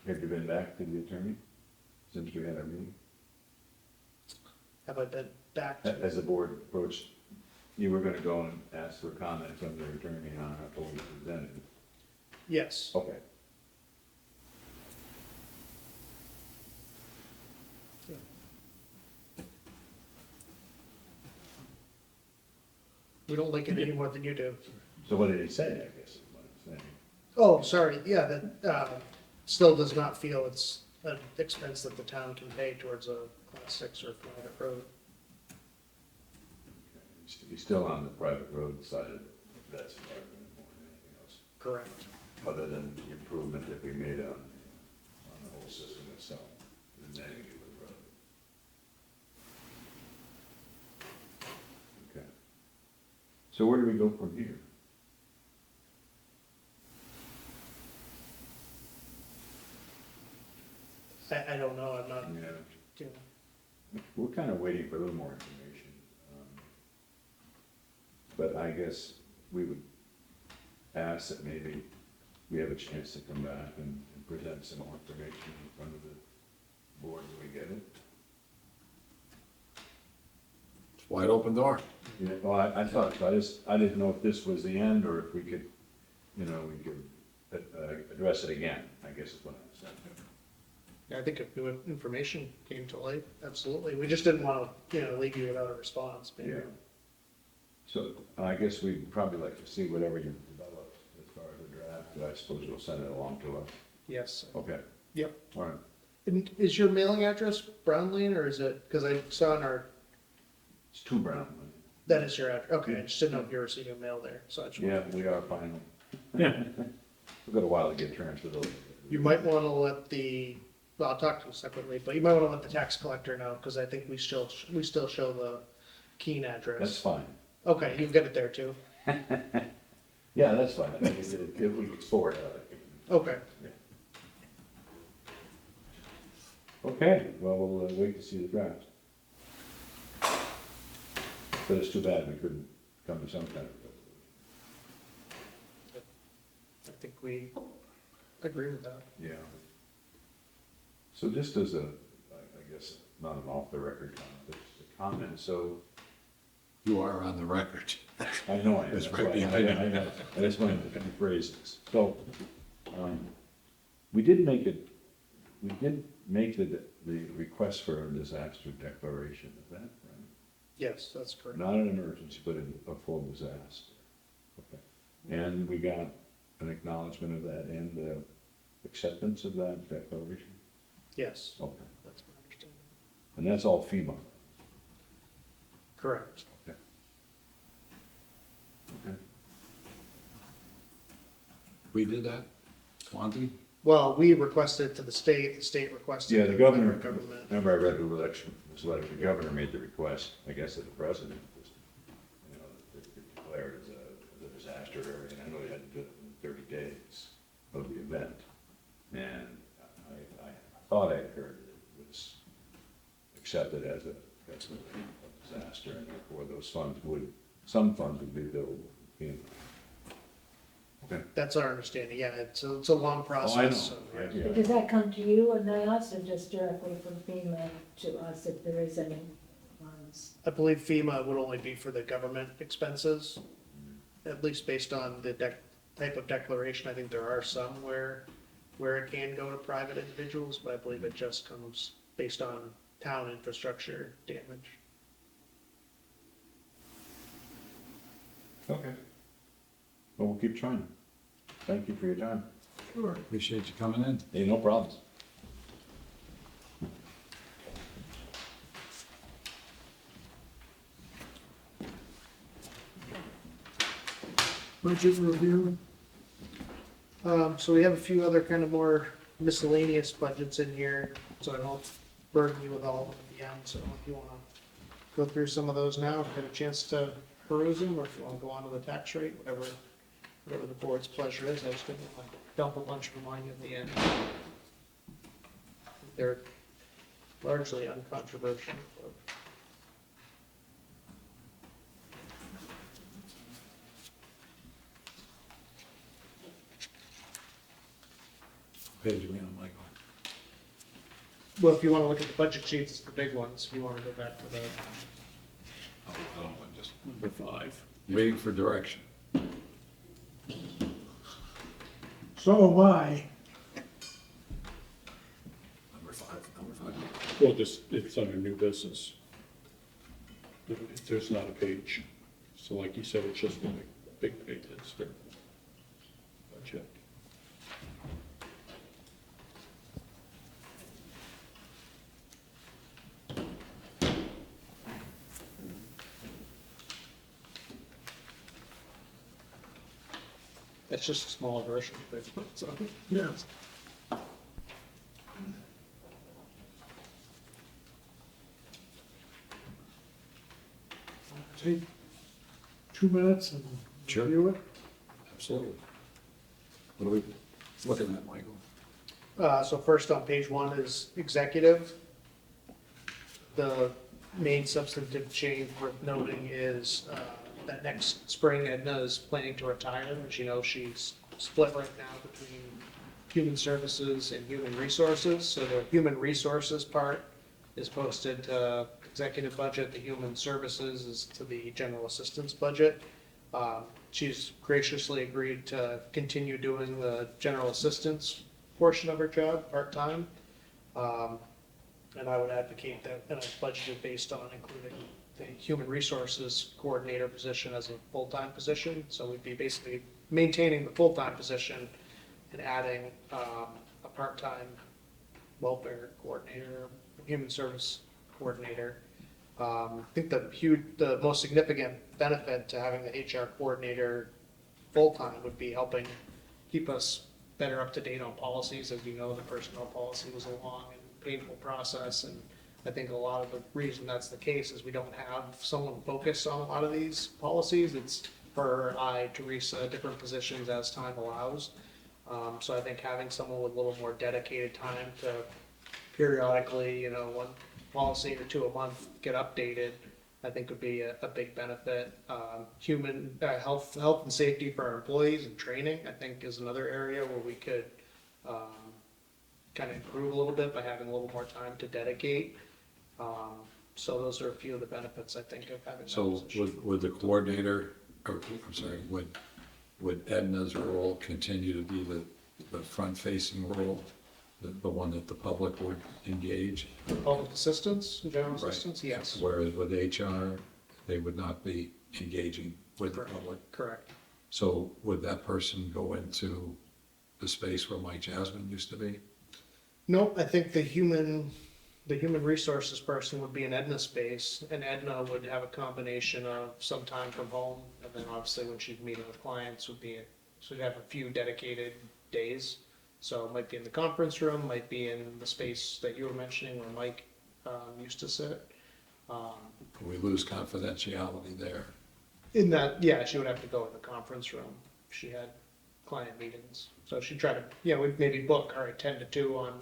Have you been back to the attorney since we had our meeting? Have I been back to? As the board approached, you were gonna go and ask for comment from the attorney on what we presented. Yes. Okay. We don't like it any more than you do. So what did he say, I guess, is what I'm saying? Oh, sorry, yeah, that, still does not feel it's an expense that the town can pay towards a class 6 or private road. He's still on the private road side of that's more than anything else, Correct. other than the improvement that we made on the whole system itself, the netting of the road. Okay. So where do we go from here? I don't know, I'm not, Yeah. you know, We're kind of waiting for a little more information. But I guess we would ask that maybe we have a chance to come back and present some more information in front of the board when we get it. It's wide open door. Yeah, well, I thought, I didn't know if this was the end or if we could, you know, we could address it again, I guess is what I'm saying. Yeah, I think if new information came to light, absolutely. We just didn't want to, leave you without a response, maybe. Yeah. So I guess we'd probably like to see whatever you develop as far as a draft. I suppose you'll send it along to us. Yes. Okay. Yep. All right. And is your mailing address Brown Lane, or is it, because I saw in our, It's 2 Brown. that is your address? Okay, I just didn't know if you were receiving mail there, so I just. Yeah, we are finally. We've got a while to get transferred over. You might want to let well, I'll talk to you separately, but you might want to let the tax collector know, because I think we still show the Keene address. That's fine. Okay, you've got it there too? Yeah, that's fine. I think it we could forward it. Okay. Okay, well, we'll wait to see the draft. But it's too bad we couldn't come to some kind of. I think we agree with that. Yeah. So just as I guess, not an off-the-record comment, but just a comment, so. You are on the record. I know I am. That's That's right why behind it. I know. I just wanted to rephrase this. So, we did make the request for a disaster declaration, is that right? Yes, that's correct. Not an emergency, but a full disaster. Okay. And we got an acknowledgement of that and the acceptance of that declaration? Yes. Okay. That's my understanding. And that's all FEMA? Correct. Okay. Okay. We did that, Swanzey? Well, we requested it to the state requested. Yeah, it the to governor, government. remember I read the election, this letter, the governor made the request, I guess, to the president, just, to declare it as a disaster area, and I know they had to do it in 30 days of the event. And I thought I heard it was accepted as a disaster, and therefore some funds would be available. Okay. That's our understanding, yeah, it's a long process. Oh, I know. So, yeah. Does that come to you and us, or just directly from FEMA to us if there is any funds? I believe FEMA would only be for the government expenses, at least based on the type of declaration. I think there are some where it can go to private individuals, but I believe it just comes based on town infrastructure damage. Okay. Well, we'll keep trying. Thank you for your time. Sure. Appreciate you coming in. Hey, no problems. Budget review. So we have a few other kind of more miscellaneous budgets in here, so I don't burden you with all of them at the end. So if you want to go through some of those now, get a chance to peruse them, or if you want to go on to the tax rate, whatever the board's pleasure is. I just didn't want to dump a bunch of them on you at the end. They're largely uncontroversial. Page we on, Michael. Well, if you want to look at the budget sheets, it's the big ones. If you want to go back to the, Oh, just Number 5. waiting for direction. So am I. Number five. Well, it's under new business. There's not a page. So like you said, it's just a big page, it's their budget. it's just a smaller version of it. So, Yeah. Take 2 minutes and Sure. review it. Absolutely. What are we looking at, Michael? So first on page 1 is executive. The main substantive change worth noting is that next spring Edna is planning to retire. As you know, she's split right now between human services and human resources. So the human resources part is posted to executive budget. The human services is to the general assistance budget. she's graciously agreed to continue doing the general assistance portion of her job part-time. And I would advocate that, and I've budgeted based on including the human resources coordinator position as a full-time position. So we'd be basically maintaining the full-time position and adding a part-time welfare coordinator, human service coordinator. I think the most significant benefit to having the HR coordinator full-time would be helping keep us better up to date on policies. As you know, the personnel policy was a long and painful process, and I think a lot of the reason that's the case is we don't have someone focused on a lot of these policies. It's her, I, Teresa, different positions as time allows. So I think having someone with a little more dedicated time to periodically, one policy or two a month get updated, I think would be a big benefit. Human health and safety for our employees and training, I think, is another area where we could kind of improve a little bit by having a little more time to dedicate. So those are a few of the benefits, I think, of having that So position. would the coordinator, or I'm sorry, would Edna's role continue to be the front-facing role, the one that the public would engage? Public assistance, general Right. assistance, yes. Whereas with HR, they would not be engaging with the public. Correct. So would that person go into the space where Mike Jasmine used to be? Nope, I think the human resources person would be in Edna's space, and Edna would have a combination of some time from home, and then obviously when she's meeting with clients she'd have a few dedicated days. So it might be in the conference room, might be in the space that you were mentioning where Mike used to sit. We lose confidentiality there. In that, yeah, she would have to go in the conference room if she had client meetings. So she'd try to, we'd maybe book, all right, 10 to 2 on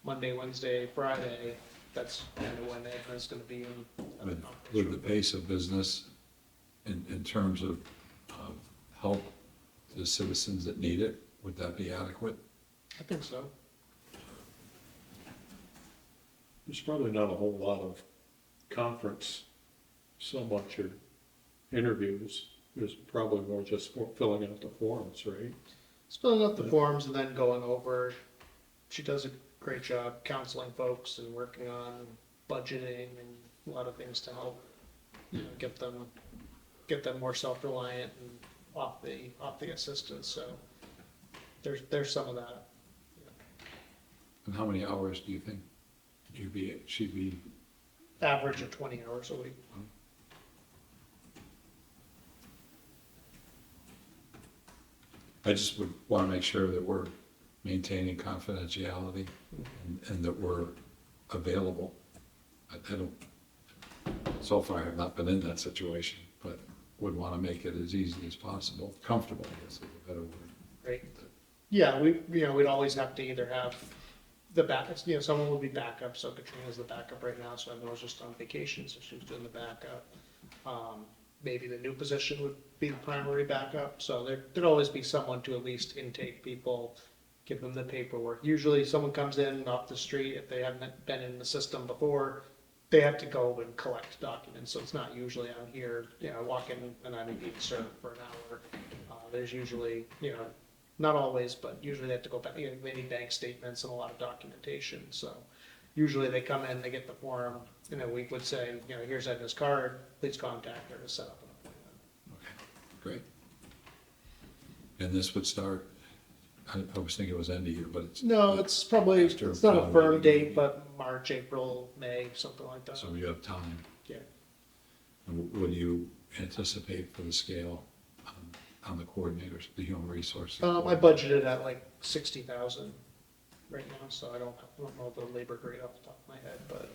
Monday, Wednesday, Friday. That's kind of when Edna's going to be in. With the pace of business in terms of help to the citizens that need it, would that be adequate? I think so. There's probably not a whole lot of conference, so much or interviews. There's probably more just filling out the forms, right? It's filling out the forms and then going over. She does a great job counseling folks and working on budgeting and a lot of things to help, get them more self-reliant and off the assistance. So there's some of that. And how many hours do you think she'd be? Average of 20 hours a week. I just would want to make sure that we're maintaining confidentiality and that we're available. I don't, so far I've not been in that situation, but would want to make it as easy as possible. Comfortable, I guess is a better word. Right. Yeah, we'd always have to either have the back, someone would be backup. So Katrina's the backup right now, so I know she's just on vacation, so she was doing the backup. Maybe the new position would be the primary backup. So there'd always be someone to at least intake people, give them the paperwork. Usually someone comes in off the street, if they haven't been in the system before, they have to go and collect documents. So it's not usually I'm here, I walk in and I'm being served for an hour. There's usually, not always, but usually they have to go back, they need bank statements and a lot of documentation. So usually they come in, they get the form, we would say, here's Edna's card, please contact her to set up an appointment. Great. And this would start, I was thinking it was end of year, but it's. No, it's probably, it's not a firm date, but March, April, May, something like that. So you have time. Yeah. And what do you anticipate for the scale on the coordinators, the human resources? I budgeted at like 60,000 right now, so I don't know the labor grade off the top of my head, but.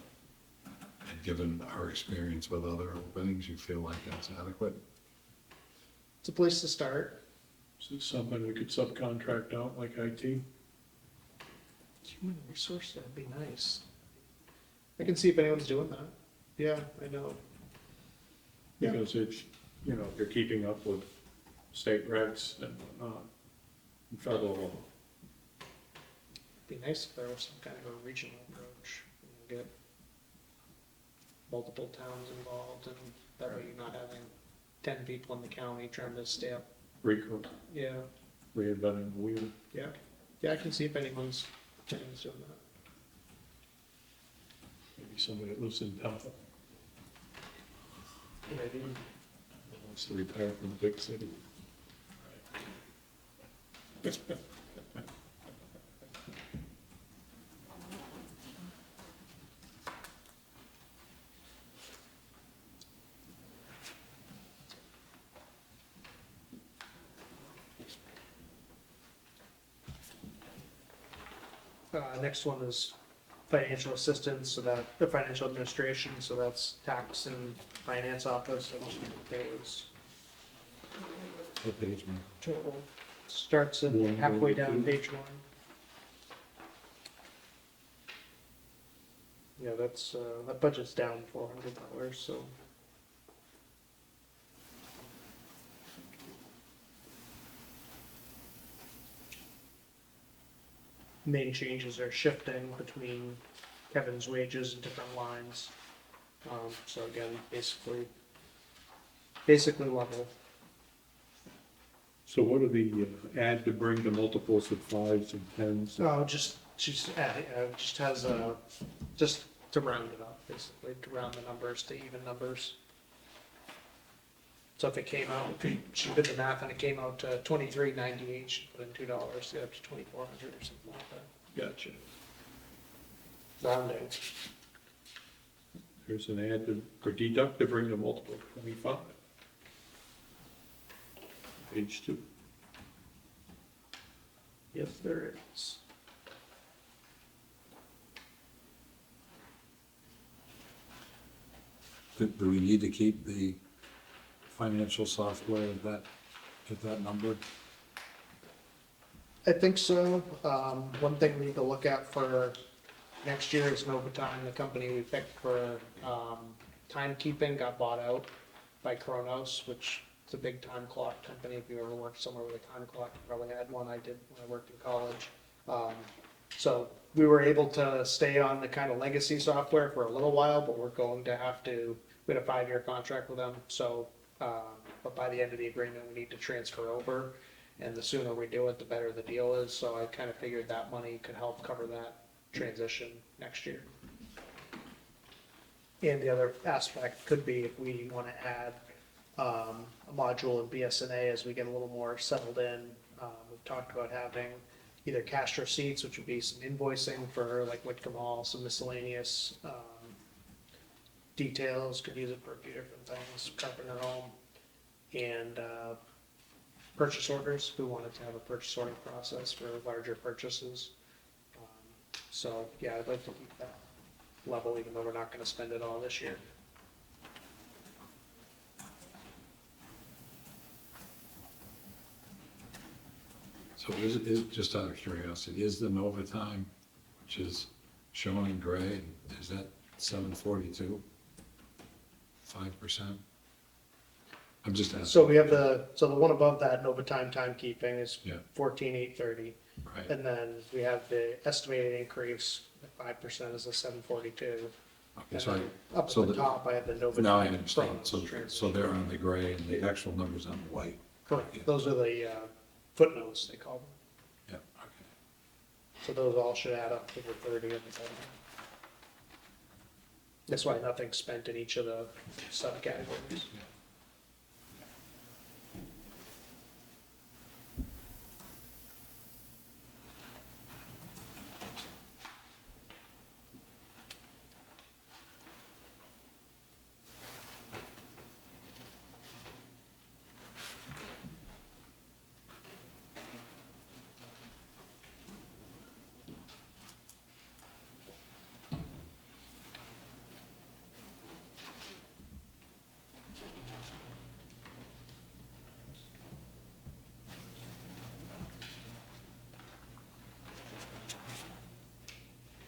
And given our experience with other openings, you feel like that's adequate? It's a place to start. Is it something we could subcontract out like IT? Human resource, that'd be nice. I can see if anyone's doing that. Yeah, I know. Yeah. Because it's, you're keeping up with state regs and whatnot, and federal law. It'd be nice if there was some kind of a regional approach. Get multiple towns involved, and that way you're not having 10 people in the county trying to stay up Yeah, reinventing the wheel. yeah. Yeah, I can see if anyone's doing that. Maybe somebody that lives in town Maybe. wants to retire from the big city. Next one is financial assistance, so that, the financial administration, so that's tax and finance office, and those What page, man? total, starts at halfway down page 1. Yeah, that's, that budget's down $400, so. Main changes are shifting between Kevin's wages and different lines. So again, basically level. So what are the add to bring the multiples of 5s and 10s? Oh, just has a, just to round it up, basically, to round the numbers to even numbers. So if it came out, if she did the math and it came out to $23.98, she put in $2 to get up to $2,400 or something like that. Gotcha. Rounding. There's an add to, or deduct to bring the multiple of 25. Page 2. Yes, there is. Do we need to keep the financial software at that number? I think so. One thing we need to look at for next year is Novatime. The company we picked for timekeeping got bought out by Kronos, which is a big time clock company. If you ever worked somewhere with a time clock, you probably had one. I did when I worked in college. So we were able to stay on the kind of legacy software for a little while, but we're going to have to, we had a 5-year contract with them. So, but by the end of the agreement, we need to transfer over. And the sooner we do it, the better the deal is. So I kind of figured that money could help cover that transition next year. And the other aspect could be if we want to add a module in BSNA as we get a little more settled in. We've talked about having either cash receipts, which would be some invoicing for like Whitcomb Hall, some miscellaneous details, could use it for a few different things, carpenter home, and purchase orders. We wanted to have a purchase ordering process for larger purchases. So yeah, I'd like to keep that level, even though we're not going to spend it all this year. So is just out of curiosity, is the Novatime, which is shown in gray, is that 742? 5%? I'm just asking. So we have the one above that, Novatime timekeeping, is Yeah. 14,830. Right. And then we have the estimated increase at 5% is a 742. Okay, And so then up so at the the- top, I have the Novatime. Now I understand. Kronos So they're on the gray and the actual numbers on the white. Correct. Those are the footnotes, they call them. Yeah, okay. So those all should add up to the 30 and the 70. That's why nothing's spent in each of the subcategories.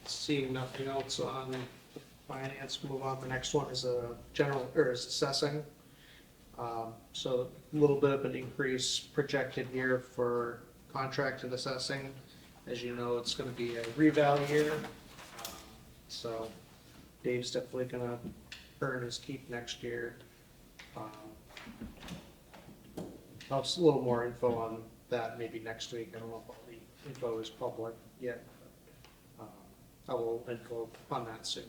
Seeing nothing else on finance, move on. The next one is is assessing. So a little bit of an increase projected here for contracted assessing. As you know, it's going to be a reval year. So Dave's definitely going to earn his keep next year. I'll have a little more info on that maybe next week. I don't know if all the info is public yet. But, I will info on that soon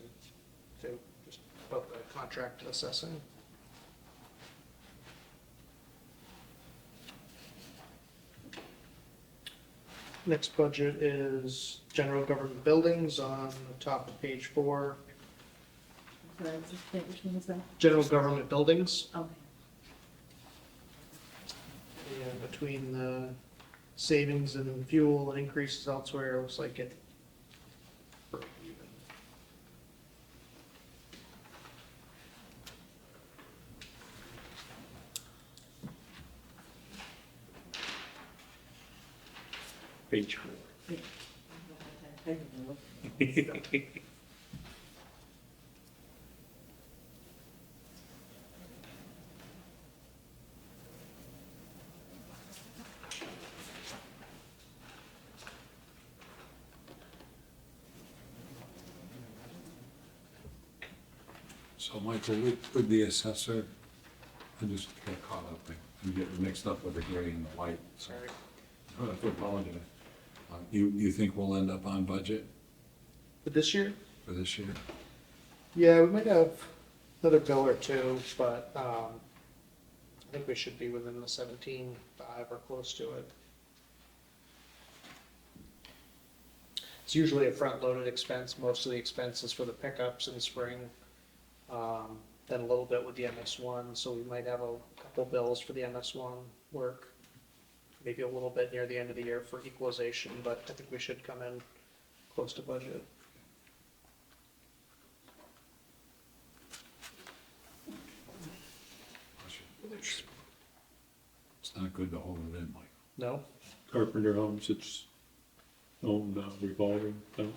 too, just about the contract assessing. Next budget is general government buildings on the top of page 4. Sorry, which one is that? General government buildings. Okay. And between the savings and fuel and increases elsewhere, it looks like it. Page 4. So Michael, with the assessor, I just got caught up, I'm getting mixed up with the gray and the white, sorry. I have to apologize. You think we'll end up on budget For this year? for this year? Yeah, we might have another bill or two, but I think we should be within the 17.5 or close to it. It's usually a front-loaded expense. Most of the expenses for the pickups in the spring. Then a little bit with the MS1, so we might have a couple bills for the MS1 work. Maybe a little bit near the end of the year for equalization, but I think we should come in close to budget. It's not good to hold it in, Mike. No? Carpenter Homes, its own revolving account.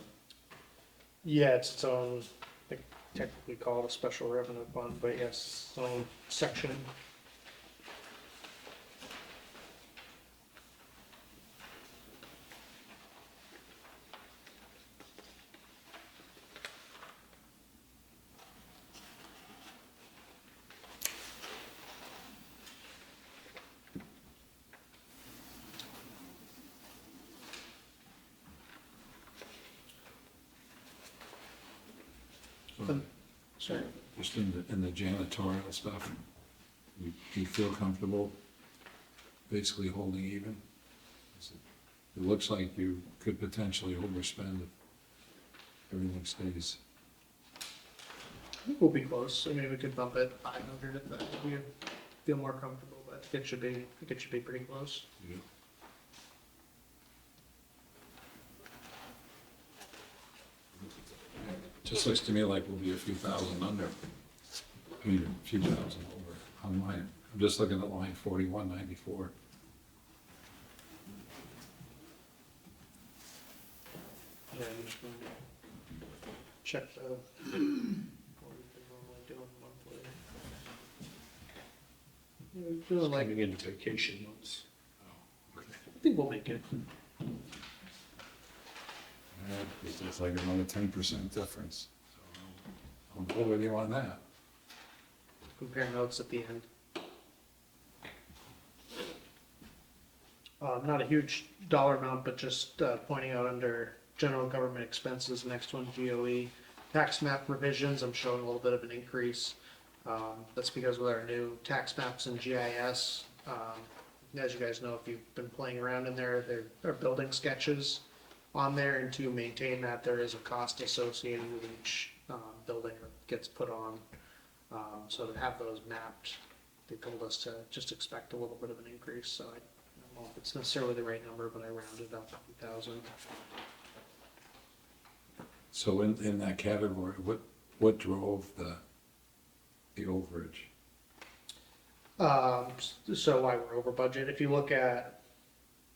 Yeah, it's its own, I think technically call it a special revenue fund, but yes, its own section. Sorry. Just in the janitorial stuff, you feel comfortable basically holding even? It looks like you could potentially overspend if everything stays. I think we'll be close. I mean, we could bump it 500 if that would feel more comfortable, but I think it should be pretty close. Yeah. Just looks to me like we'll be a few thousand under. I mean, a few thousand over on line. I'm just looking at line 4194. Yeah, I'm just gonna check the, what we've been normally doing monthly. We're doing like, Coming into vacation months. I think we'll make it. It's like another 10% difference. So I'll go with you on that. Compare notes at the end. Not a huge dollar amount, but just pointing out under general government expenses, next one, GOE. Tax map revisions, I'm showing a little bit of an increase. That's because with our new tax maps and GIS, as you guys know, if you've been playing around in there, there are building sketches on there, and to maintain that, there is a cost associated with each building that gets put on. So to have those mapped, they told us to just expect a little bit of an increase, so I don't know if it's necessarily the right number, but I rounded up 2,000. So in that category, what drove the overage? So why we're over budget, if you look at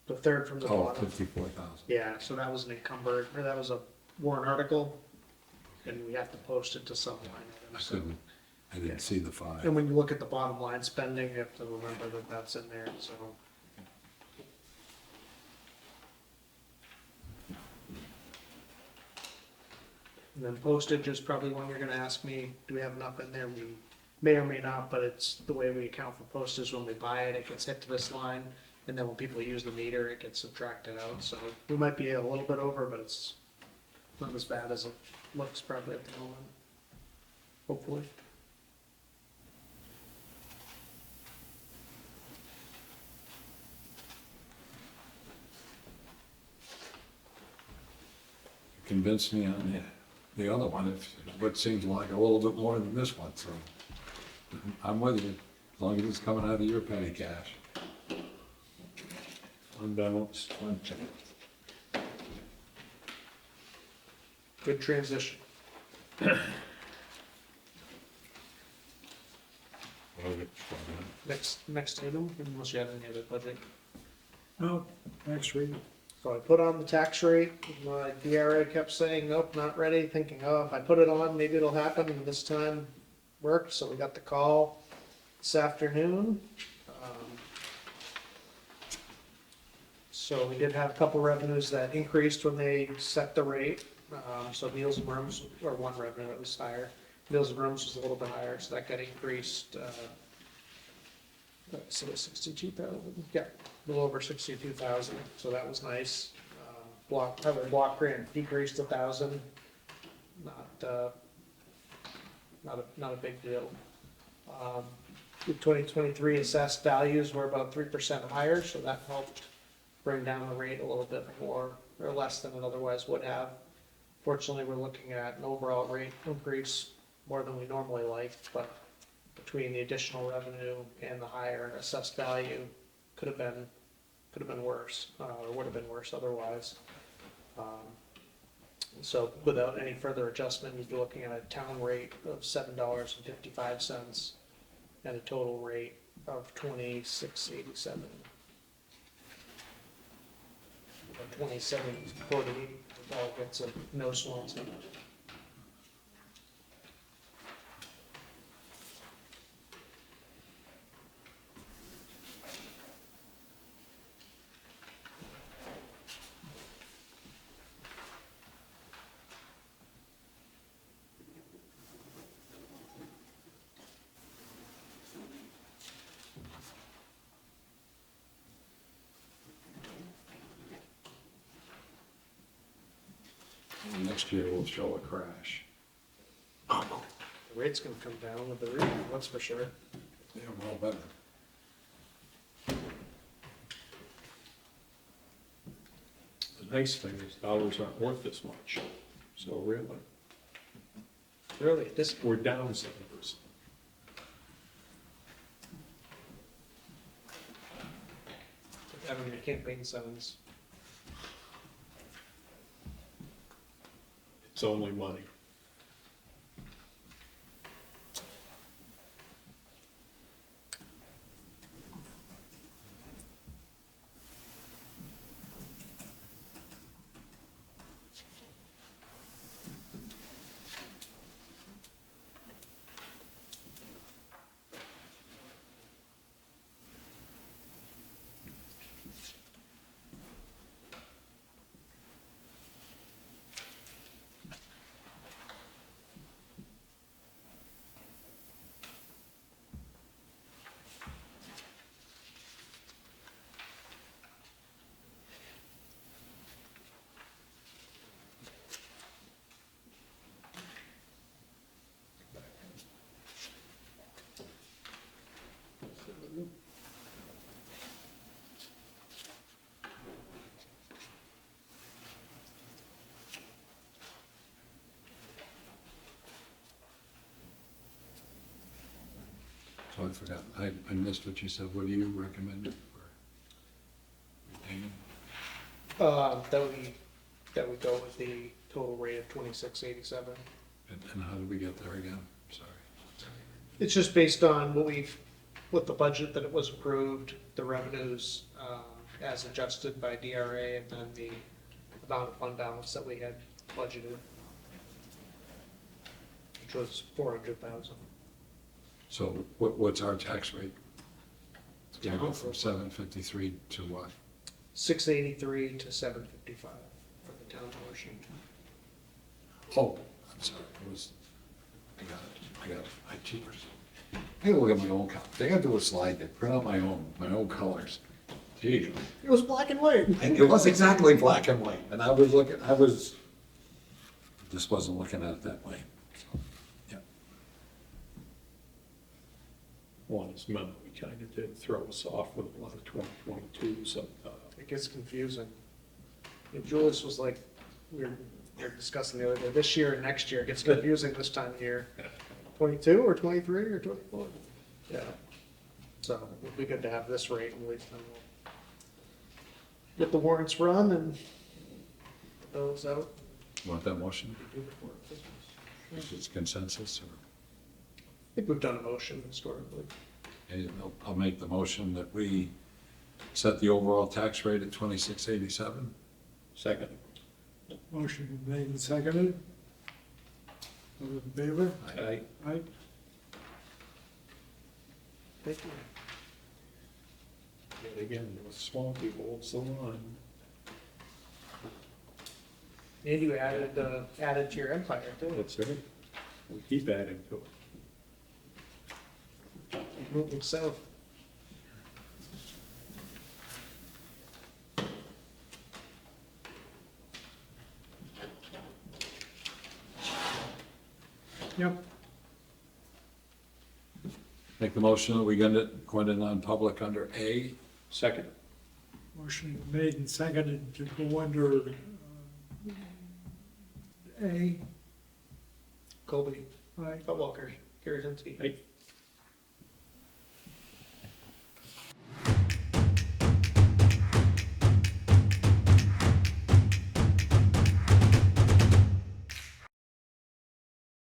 the third from the bottom. 54,000. Yeah, so that was an encumbered, or that was a warrant article, and we have to post it to some line item. I didn't see the 5. And when you look at the bottom line spending, you have to remember that that's in there, so. And then postage is probably one you're gonna ask me, do we have enough in there? We may or may not, but it's the way we account for postage. When we buy it, it gets hit to this line, and then when people use the meter, it gets subtracted out. So we might be a little bit over, but it's not as bad as it looks probably at the moment. Hopefully. Convinced me on the other one, if what seems like a little bit more than this one, so I'm with you, as long as it's coming out of your petty cash. Unbalanced. Good transition. Next item, unless you have any other budget. No, next reading. So I put on the tax rate, my DRA kept saying, nope, not ready, thinking, oh, if I put it on, maybe it'll happen, and this time worked, so we got the call this afternoon. So we did have a couple revenues that increased when they set the rate. So meals and rooms, or one revenue that was higher. Meals and rooms was a little bit higher, so that got increased, so 62,000, yeah, a little over 62,000, so that was nice. Block grant decreased 1,000, not a big deal. The 2023 assessed values were about 3% higher, so that helped bring down the rate a little bit more, or less than it otherwise would have. Fortunately, we're looking at an overall rate increase more than we normally like, but between the additional revenue and the higher assessed value, could have been worse, or would have been worse otherwise. So without any further adjustment, you'd be looking at a town rate of $7.55 and a total rate of $26.87. Or $27.48, all gets a no Swanzey. Next year will show a crash. The rate's gonna come down with the reading, that's for sure. Yeah, well, better. The nice thing is dollars aren't worth this much, so really, Really, this, we're down 7%. having your campaign sevens. It's only money. So I forgot, I missed what you said, what do you recommend for retaining? That we go with the total rate of $26.87. And how did we get there again? Sorry. It's just based on with the budget that it was approved, the revenues, as adjusted by DRA, and then the amount of fund balance that we had budgeted, which was 400,000. So what's our tax rate? It's gonna go from 753 to what? 683 to 755 for the town portion. Oh, I'm sorry, I got it, IT person. I gotta look at my own colors. They gotta do a slide that print out my own colors. Gee, It was black and white. and it was exactly black and white, and just wasn't looking at it that way. So, yeah. One is meant, we kind of did throw us off with a lot of 2022, so, It gets confusing. And Julius was like, we were discussing the other day, this year and next year, it gets confusing this time of year. 22 or 23 or 24? Yeah. So it'd be good to have this rate, at least then we'll get the warrants run and put those out. Want that motion? Is it consensus or? I think we've done a motion historically. Okay, I'll make the motion that we set the overall tax rate at 26.87. second. Motion made and seconded. All in favor? Aye. Aye. Thank you. Yet again, the Swampy holds the line. And you added to your empire too. That's right. We keep adding to it. Moving south. Yep. Make the motion that we go into non-public under A. Second. Motion made and seconded to go under A. Colby. Aye. Walker. Karazinski. Aye.